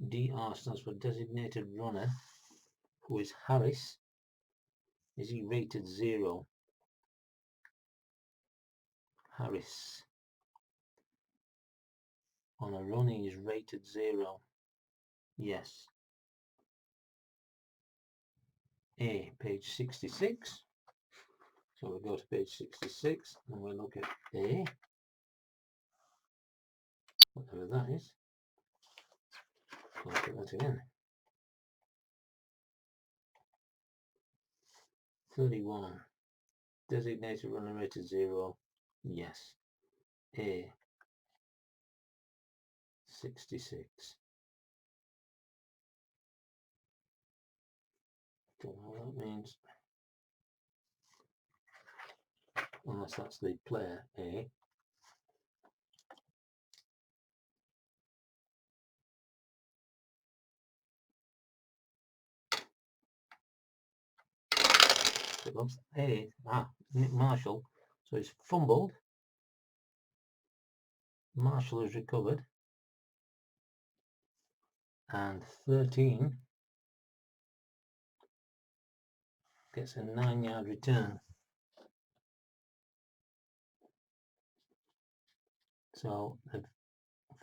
DR stands for designated runner, who is Harris. Is he rated 0? Harris. On a run he is rated 0. Yes. A, page 66. So we go to page 66 and we look at A, whatever that is. Look at that again. 31. Designated runner rated 0. Yes. A, 66. Don't know what that means. Unless that's the player A. It looks A. Nick Marshall. So he's fumbled. Marshall has recovered. And 13 gets a 9-yard return. So they've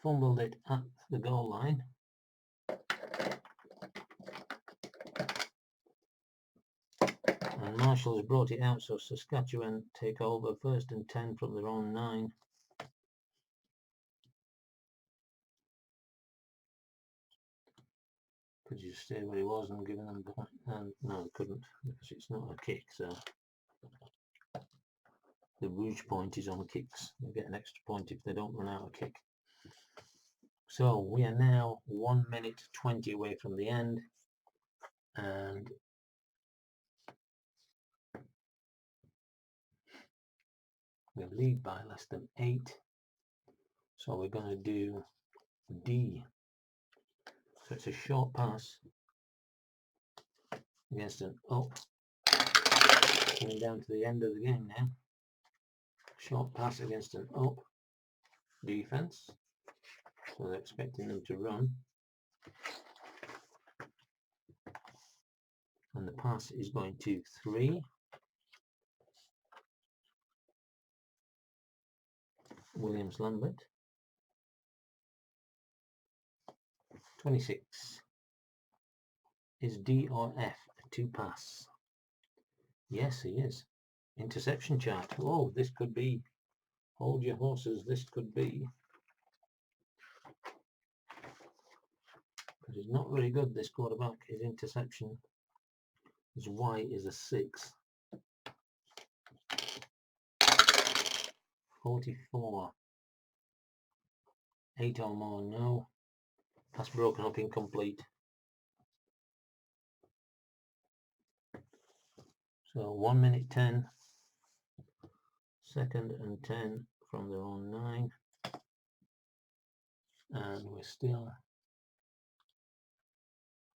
fumbled it at the goal line. And Marshall has brought it out, so Saskatchewan take over first and 10 from their own 9. Could you stay where he was and give them the point? And no, he couldn't, because it's not a kick, so the rouge point is on kicks. They get an extra point if they don't run out a kick. So we are now 1 minute 20 away from the end, and We lead by less than 8. So we're going to do D. So it's a short pass against an up. Coming down to the end of the game now. Short pass against an up defense. So they're expecting them to run. And the pass is going to 3. Williams Lambert. 26. Is D or F a 2 pass? Yes, he is. Interception chart. Oh, this could be. Hold your horses. This could be. But he's not very good, this quarterback. His interception. His Y is a 6. 44. 8 or more, no. Pass broken up, incomplete. So 1 minute 10. 2nd and 10 from their own 9. And we're still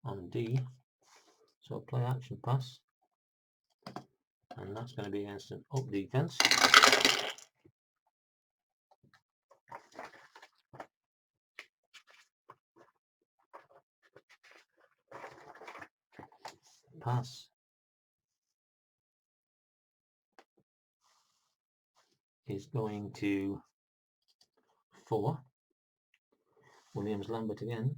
on D. So play action pass. And that's going to be against an up defense. Pass is going to 4. Williams Lambert again.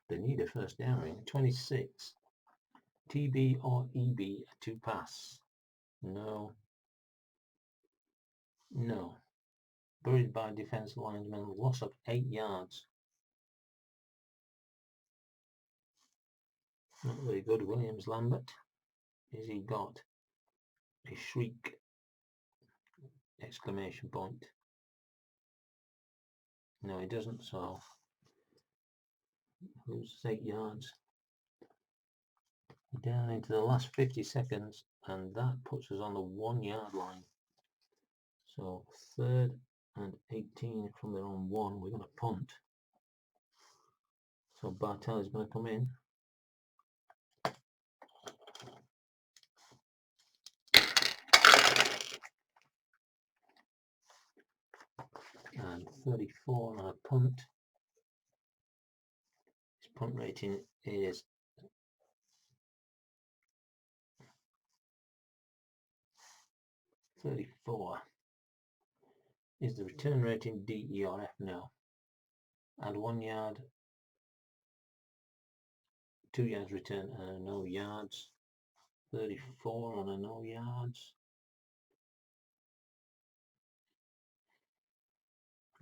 They need a first down ring. 26. TB or EB, a 2 pass. No. No. Buried by defense lineman, loss of 8 yards. Not very good, Williams Lambert. Has he got a shriek? Exclamation point. No, he doesn't, so loses 8 yards. Down into the last 50 seconds, and that puts us on the 1 yard line. So 3rd and 18 from their own 1. We're going to punt. So Bartel is going to come in. And 34 on a punt. His punt rating is 34. Is the return rating D, E or F? No. Add 1 yard, 2 yards return and a no yards. 34 on a no yards.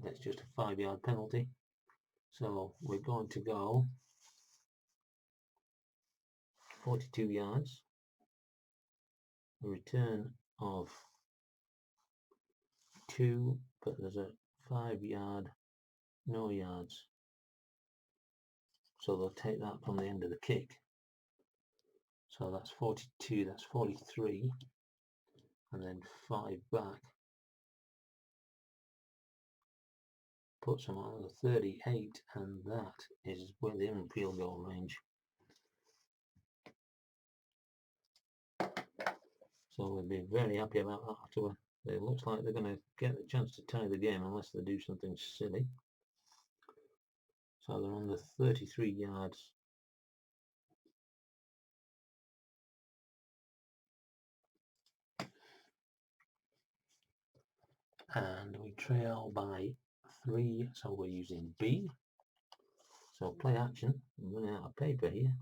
That's just a 5 yard penalty. So we're going to go 42 yards. A return of 2, but there's a 5 yard no yards. So they'll take that from the end of the kick. So that's 42, that's 43. And then 5 back. Puts them on the 38, and that is within field goal range. So we'll be very happy about that after. It looks like they're going to get the chance to tie the game unless they do something silly. So they're on the 33 yards. And we trail by 3, so we're using B. So play action. I'm running out of paper here.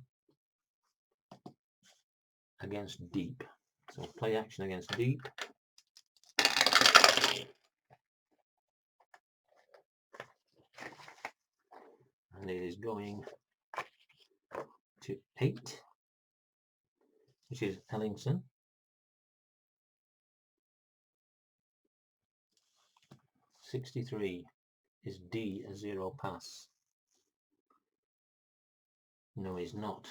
Against deep. So play action against deep. And it is going to 8, which is Ellingson. 63 is D, a 0 pass. No, he's not.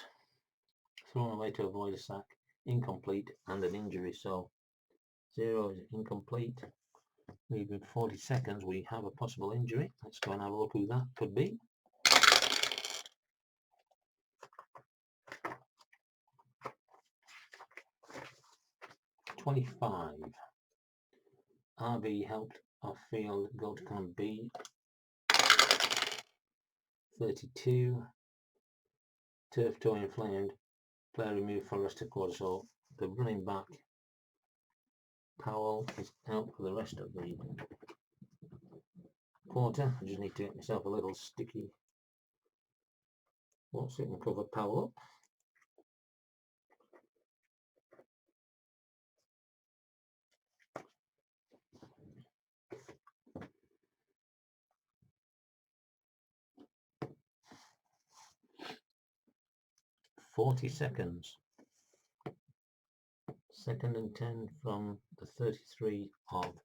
Thrown away to avoid a sack. incomplete, and an injury. So 0 is incomplete. Leaving 40 seconds, we have a possible injury. Let's go and have a look who that could be. "25. RB helped off field go to column B. 32. Turf toe inflamed. Player removed for rest of quarter." So the running back Powell is out for the rest of the quarter. I just need to get myself a little sticky what's it and cover Powell up. "40 seconds. 2nd and 10 from the 33 of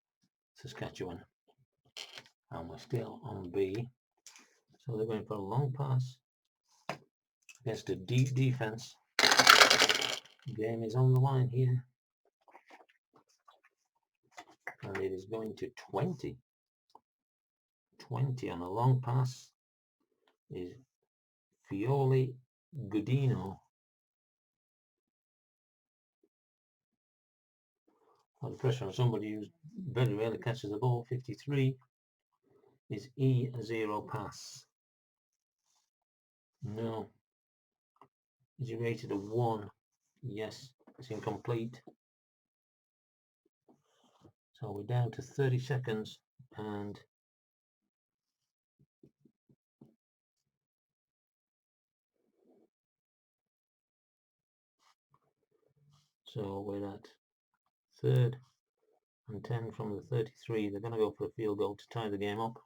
Saskatchewan. And we're still on B. So they're going for a long pass against a deep defense. The game is on the line here. And it is going to 20. 20 on a long pass is Fioli Godino. A lot of pressure on somebody who very rarely catches the ball. 53 is E0 pass. No. Is he rated a 1? Yes, it's incomplete. So we're down to 30 seconds and so we're at 3rd and 10 from the 33. They're going to go for a field goal to tie the game up.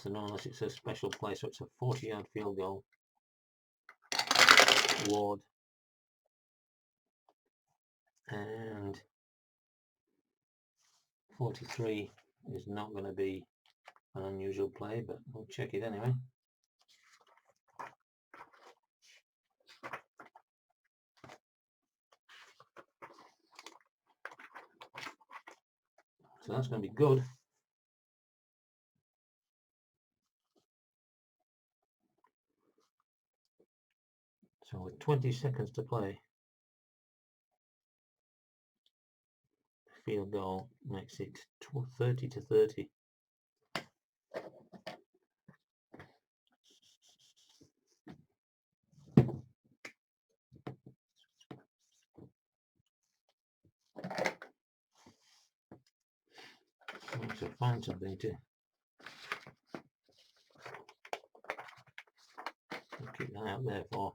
Unless it says special play, so it's a 40-yard field goal. Ward. And 43 is not going to be an unusual play, but we'll check it anyway. So that's going to be good. So with 20 seconds to play, field goal makes it 30 to 30. I need to find something to keep that out there for.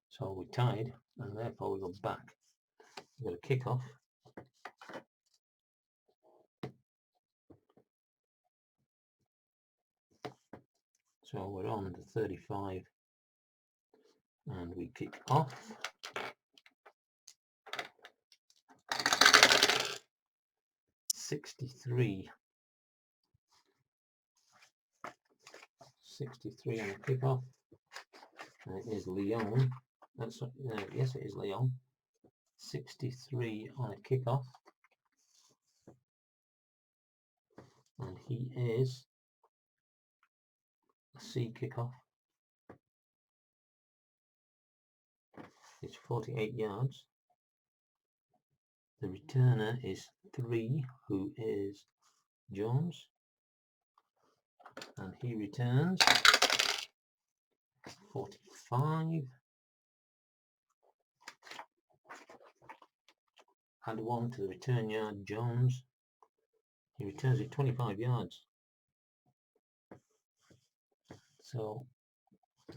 So we tied, and therefore we go back. We've got a kick off. So we're on the 35, and we kick off. "63 on the kickoff. And it is Leon. Yes, it is Leon. 63 on a kickoff. And he is a C kickoff. It's 48 yards. The returner is 3, who is Jones. And he returns 45. Add 1 to the return yard, Jones. He returns it 25 yards. So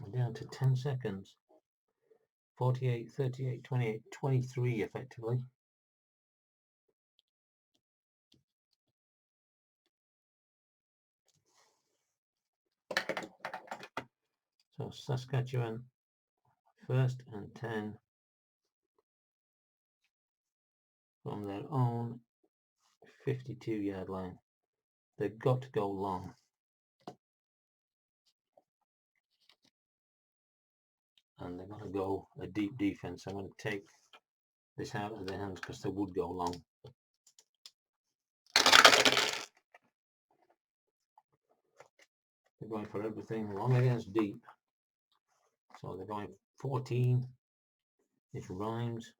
we're down to 10 seconds. 48, 38, 28, 23 effectively. So Saskatchewan, 1st and 10 from their own 52-yard line. They've got to go long. and they're going to go a deep defense. I'm going to take this out of their hands because they would go long. They're going for everything long against deep. So they're going 14. It rhymes.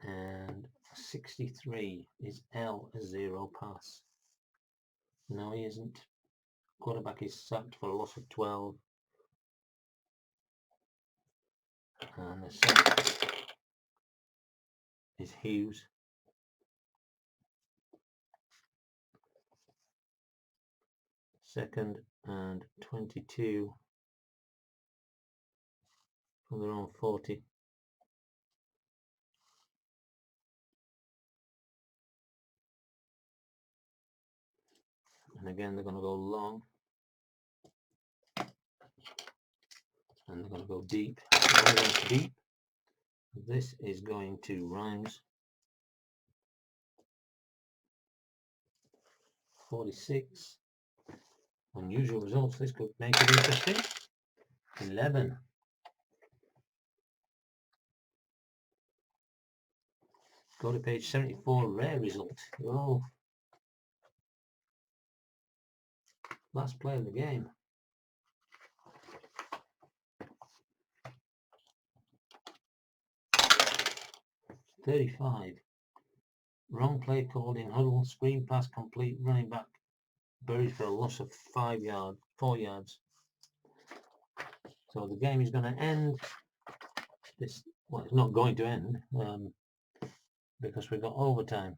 And 63 is L0 pass. No, he isn't. Quarterback is sacked for a loss of 12. And the sack is Hughes. Second and 22 from their own 40. And again, they're going to go long. And they're going to go deep. Deep. This is going to Rhymes. 46. Unusual results. This could make it interesting. 11. Go to page 74. Rare result. Oh, last play of the game. $35. Wrong play called in huddle. Screen pass complete. Running back buried for a loss of 4 yards. So the game is going to end. Well, it's not going to end because we've got overtime.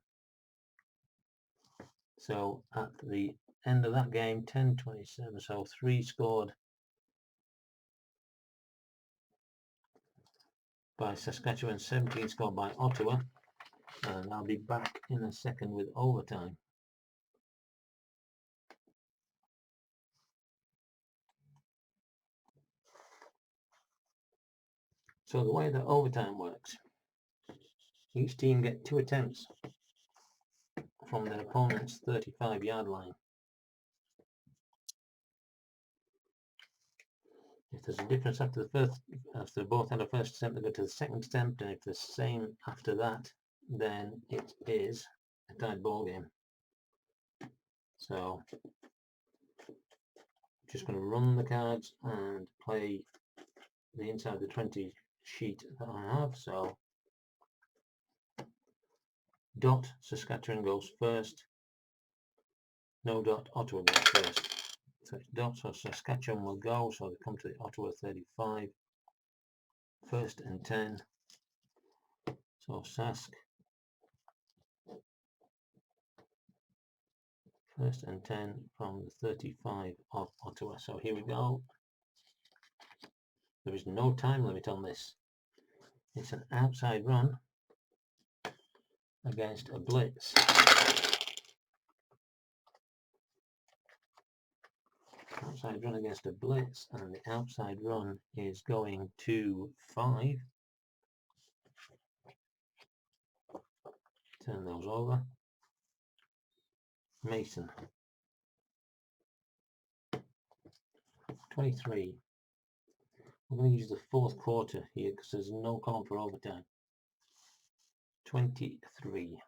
So at the end of that game, 10-27. So 3 scored by Saskatchewan, 17 scored by Ottawa. And I'll be back in a second with overtime. So the way that overtime works, each team get 2 attempts from their opponent's 35-yard line. If there's a difference after the first, after both had a first attempt, they go to the second attempt, and if the same after that, then it is a tied ball game. So just going to run the cards and play the inside the 20 sheet that I have. So dot Saskatchewan goes first. No dot Ottawa goes first. So it's dot, so Saskatchewan will go. So they come to the Ottawa 35. First and 10. So Sask. First and 10 from the 35 of Ottawa. So here we go. There is no time limit on this. It's an outside run against a blitz. Outside run against a blitz, and the outside run is going to 5. Turn those over. Mason. 23. I'm going to use the 4th quarter here because there's no column for overtime. 23.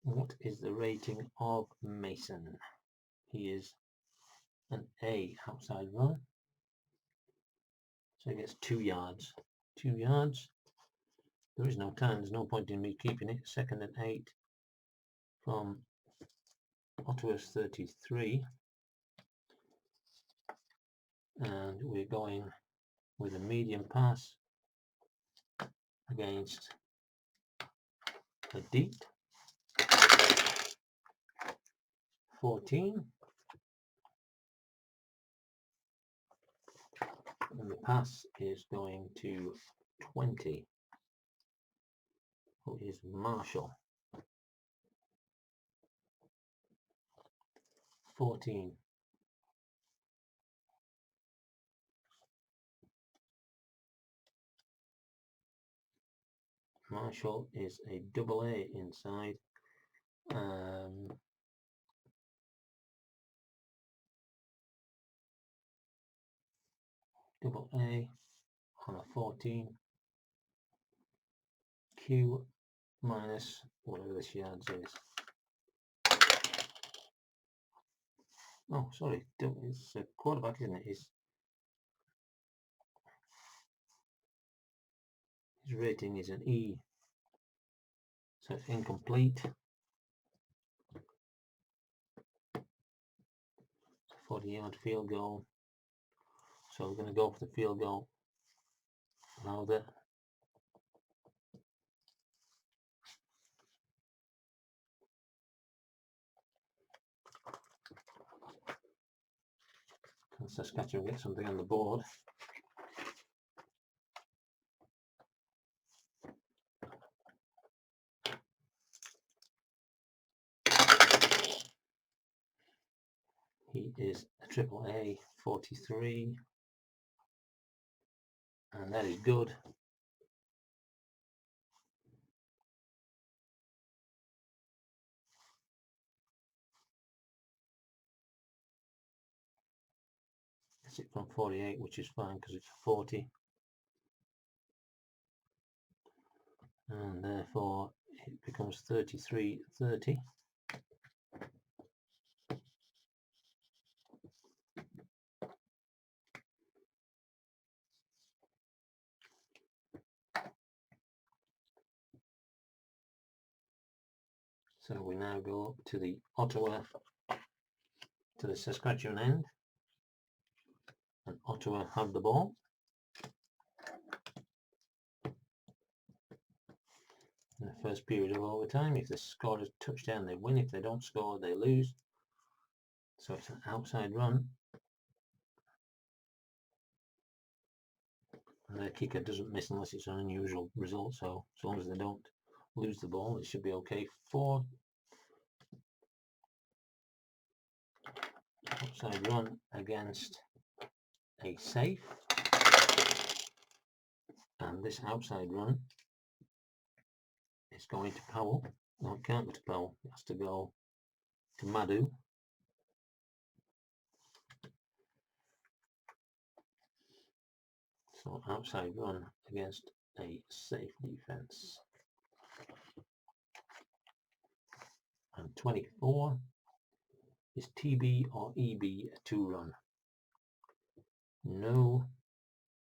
What is the rating of Mason? He is an A outside run. So he gets 2 yards. 2 yards. There is no time. There's no point in me keeping it. Second and 8 from Ottawa's 33. And we're going with a medium pass against a deep. 14. And the pass is going to 20. Who is Marshall. 14. Marshall is a double A inside. double A on a 14, Q minus whatever this yards is. Oh, sorry, it's a quarterback, isn't it? His rating is an E, so it's incomplete. 40-yard field goal. So we're going to go for the field goal. Now that Saskatchewan get something on the board. He is a triple A 43, and that is good. It's it from 48, which is fine because it's a 40, and therefore it becomes 33-30. So we now go to the Ottawa, to the Saskatchewan end, and Ottawa have the ball. In the first period of overtime, if they score a touchdown, they win. If they don't score, they lose. So it's an outside run. And their kicker doesn't miss unless it's an unusual result. So as long as they don't lose the ball, it should be okay. 4 outside run against a safe, and this outside run is going to Powell. No, it can't go to Powell, it has to go to Madu. So outside run against a safe defense. And 24 is TB or EB a 2 run? No,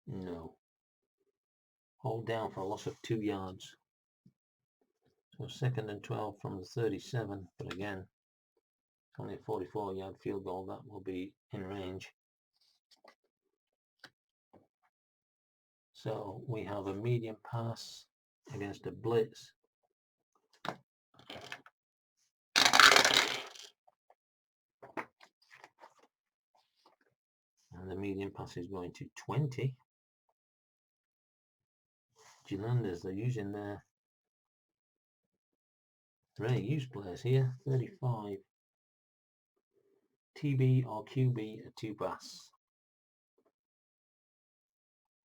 no. Hold down for a loss of 2 yards. So 2nd and 12 from the 37, but again, only a 44-yard field goal. That will be in range. So we have a medium pass against a blitz. And the medium pass is going to 20. Gilanders, they're using their rare use players here. 35. TB or QB a 2 pass.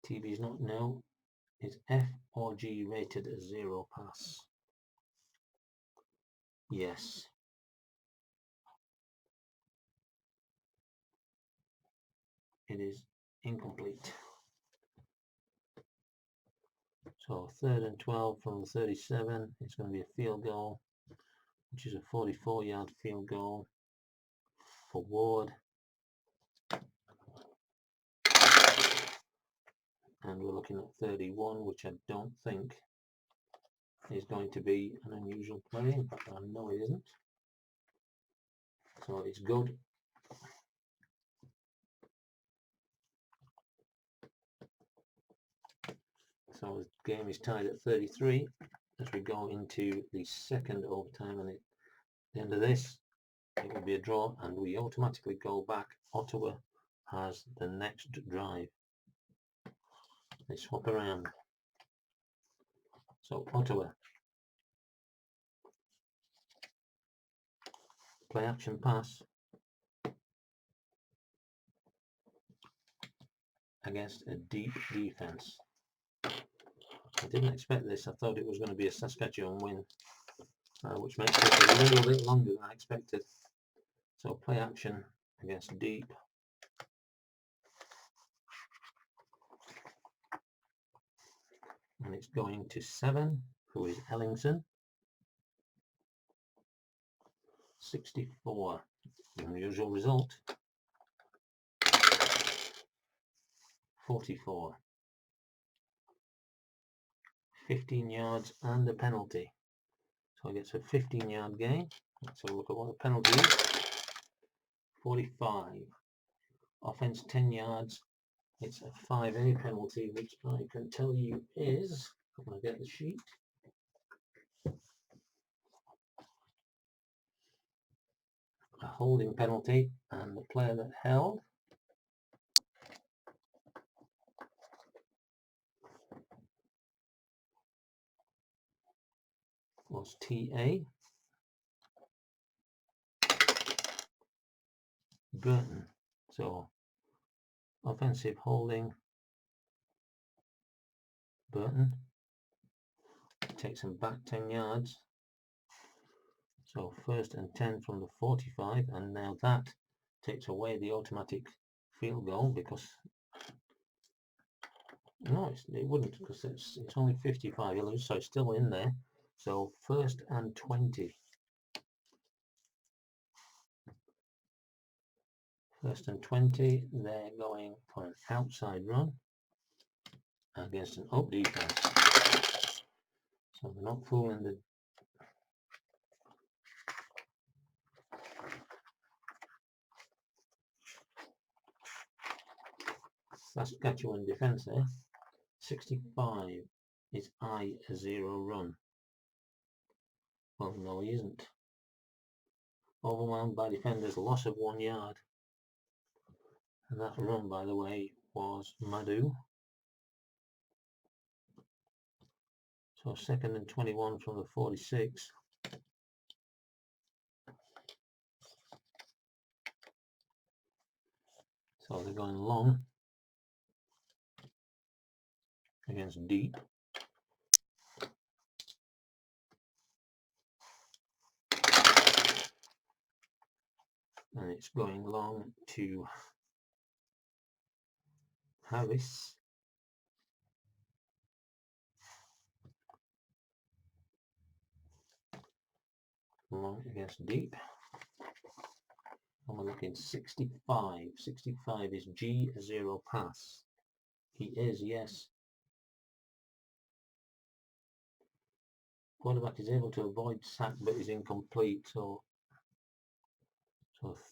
TB is not, no. Is F or G rated a 0 pass? Yes. It is incomplete. So 3rd and 12 from the 37. It's going to be a field goal, which is a 44-yard field goal for Ward. And we're looking at 31, which I don't think is going to be an unusual play. In fact, I know it isn't. So it's good. So the game is tied at 33 as we go into the 2nd overtime, and at the end of this it will be a draw and we automatically go back. Ottawa has the next drive. They swap around. So Ottawa, play action pass against a deep defense. I didn't expect this. I thought it was going to be a Saskatchewan win, which makes it a little bit longer than I expected. So play action against deep. and it's going to 7, who is Ellingson. 64, unusual result. 44, 15 yards and a penalty. So he gets a 15-yard gain. Let's have a look at what the penalty is. 45. Offense 10 yards. It's a 5A penalty, which I can tell you is, I'm going to get the sheet. A holding penalty, and the player that held was TA Burton. So offensive holding, Burton takes him back 10 yards. So 1st and 10 from the 45, and now that takes away the automatic field goal, because no, it wouldn't, because it's only 55 yards, so it's still in there. So 1st and 20. 1st and 20, they're going for an outside run against an up defense. So they're not fooling the Saskatchewan defense there. 65 is a 0 run. Well, no, he isn't. Overwhelmed by defenders, loss of 1 yard. And that run, by the way, was Madhu. So 2nd and 21 from the 46. So they're going long against deep. And it's going long to Harris. Long against deep. And we're looking 65. 65 is G0 pass. He is, yes. Quarterback is able to avoid sack, but is incomplete. So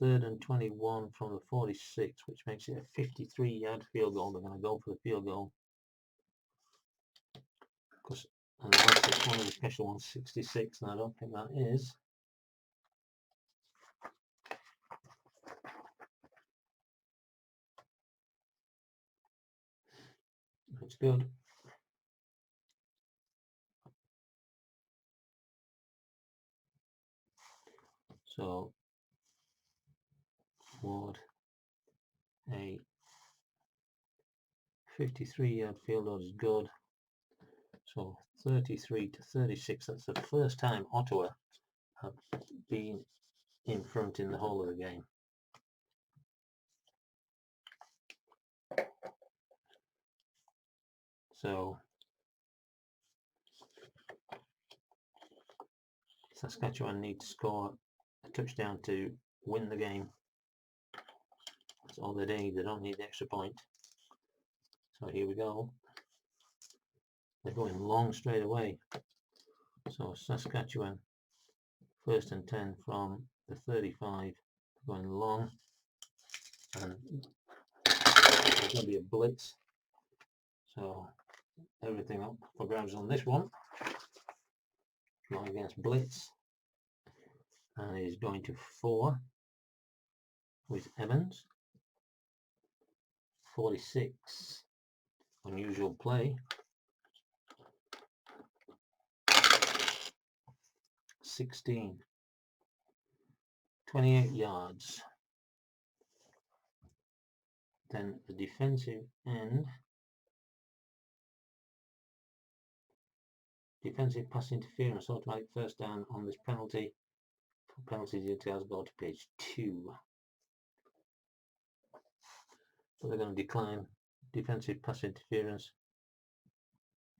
3rd and 21 from the 46, which makes it a 53-yard field goal. They're going to go for the field goal, because unless it's one of the special ones, 66, and I don't think that is. It's good. So Ward, a 53-yard field goal is good. So 33 to 36. That's the first time Ottawa have been in front in the whole of the game. So Saskatchewan need to score a touchdown to win the game. That's all they need. They don't need the extra point. So here we go. They're going long straight away. So Saskatchewan, 1st and 10 from the 35, going long, and there's going to be a blitz. So everything up for grabs on this one. Going against blitz, and he's going to 4 with Evans. 46, unusual play. 16, 28 yards. Then the defensive end, defensive pass interference, automatic first down on this penalty. For penalty details, go to page 2. So they're going to decline defensive pass interference.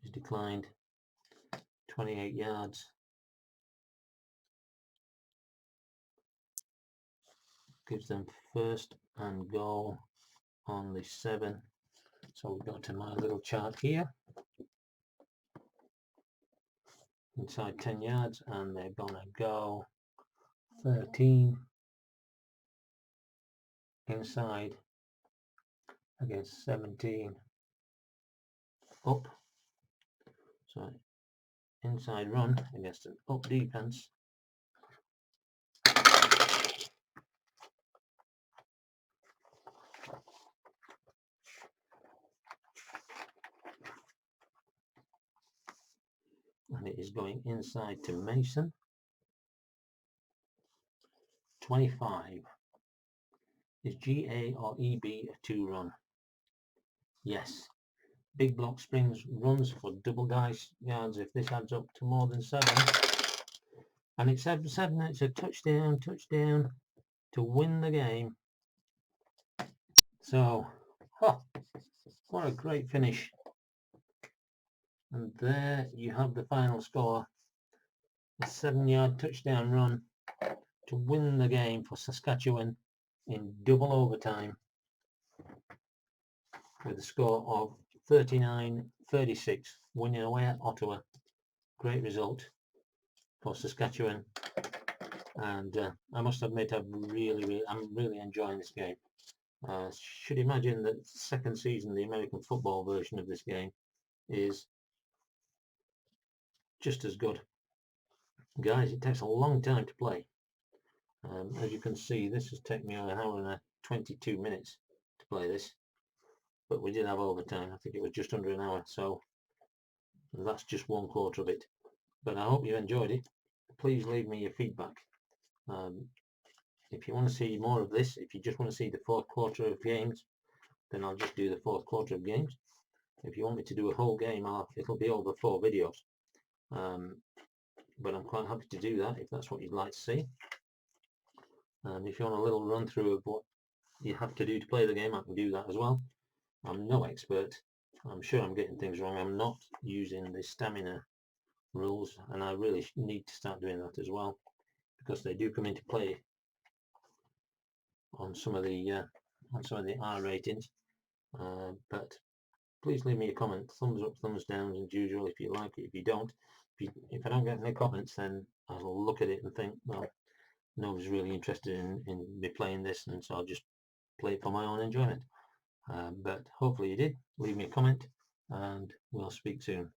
is declined 28 yards. Gives them first and goal on the 7. So we go to my little chart here. Inside 10 yards, and they're gonna go 13 inside against 17 up. So inside run against an up defense. And it is going inside to Mason. 25. Is GA or EB a 2 run? Yes. Big block springs runs for double dice yards if this adds up to more than 7. And it's 7, it's a touchdown to win the game. So, what a great finish. And there you have the final score. A 7-yard touchdown run to win the game for Saskatchewan in double overtime with a score of 39-36, winning away at Ottawa. Great result for Saskatchewan, and I must admit I'm really enjoying this game. Should imagine that second season, the American football version of this game, is just as good. Guys, it takes a long time to play. As you can see, this has taken me an hour and 22 minutes to play this, but we did have overtime. I think it was just under an hour, so that's just 1/4 of it. But I hope you enjoyed it. Please leave me your feedback. If you want to see more of this, if you just want to see the 4th quarter of games, then I'll just do the 4th quarter of games. If you want me to do a whole game, it'll be over 4 videos. But I'm quite happy to do that if that's what you'd like to see. And if you want a little run through of what you have to do to play the game, I can do that as well. I'm no expert. I'm sure I'm getting things wrong. I'm not using the stamina rules, and I really need to start doing that as well, because they do come into play on some of the R ratings. But please leave me a comment, thumbs up, thumbs down as usual if you like it. If you don't, if I don't get any comments, then I'll look at it and think, well, nobody's really interested in me playing this, and so I'll just play it for my own enjoyment. But hopefully you did. Leave me a comment, and we'll speak soon.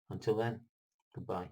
Until then, goodbye.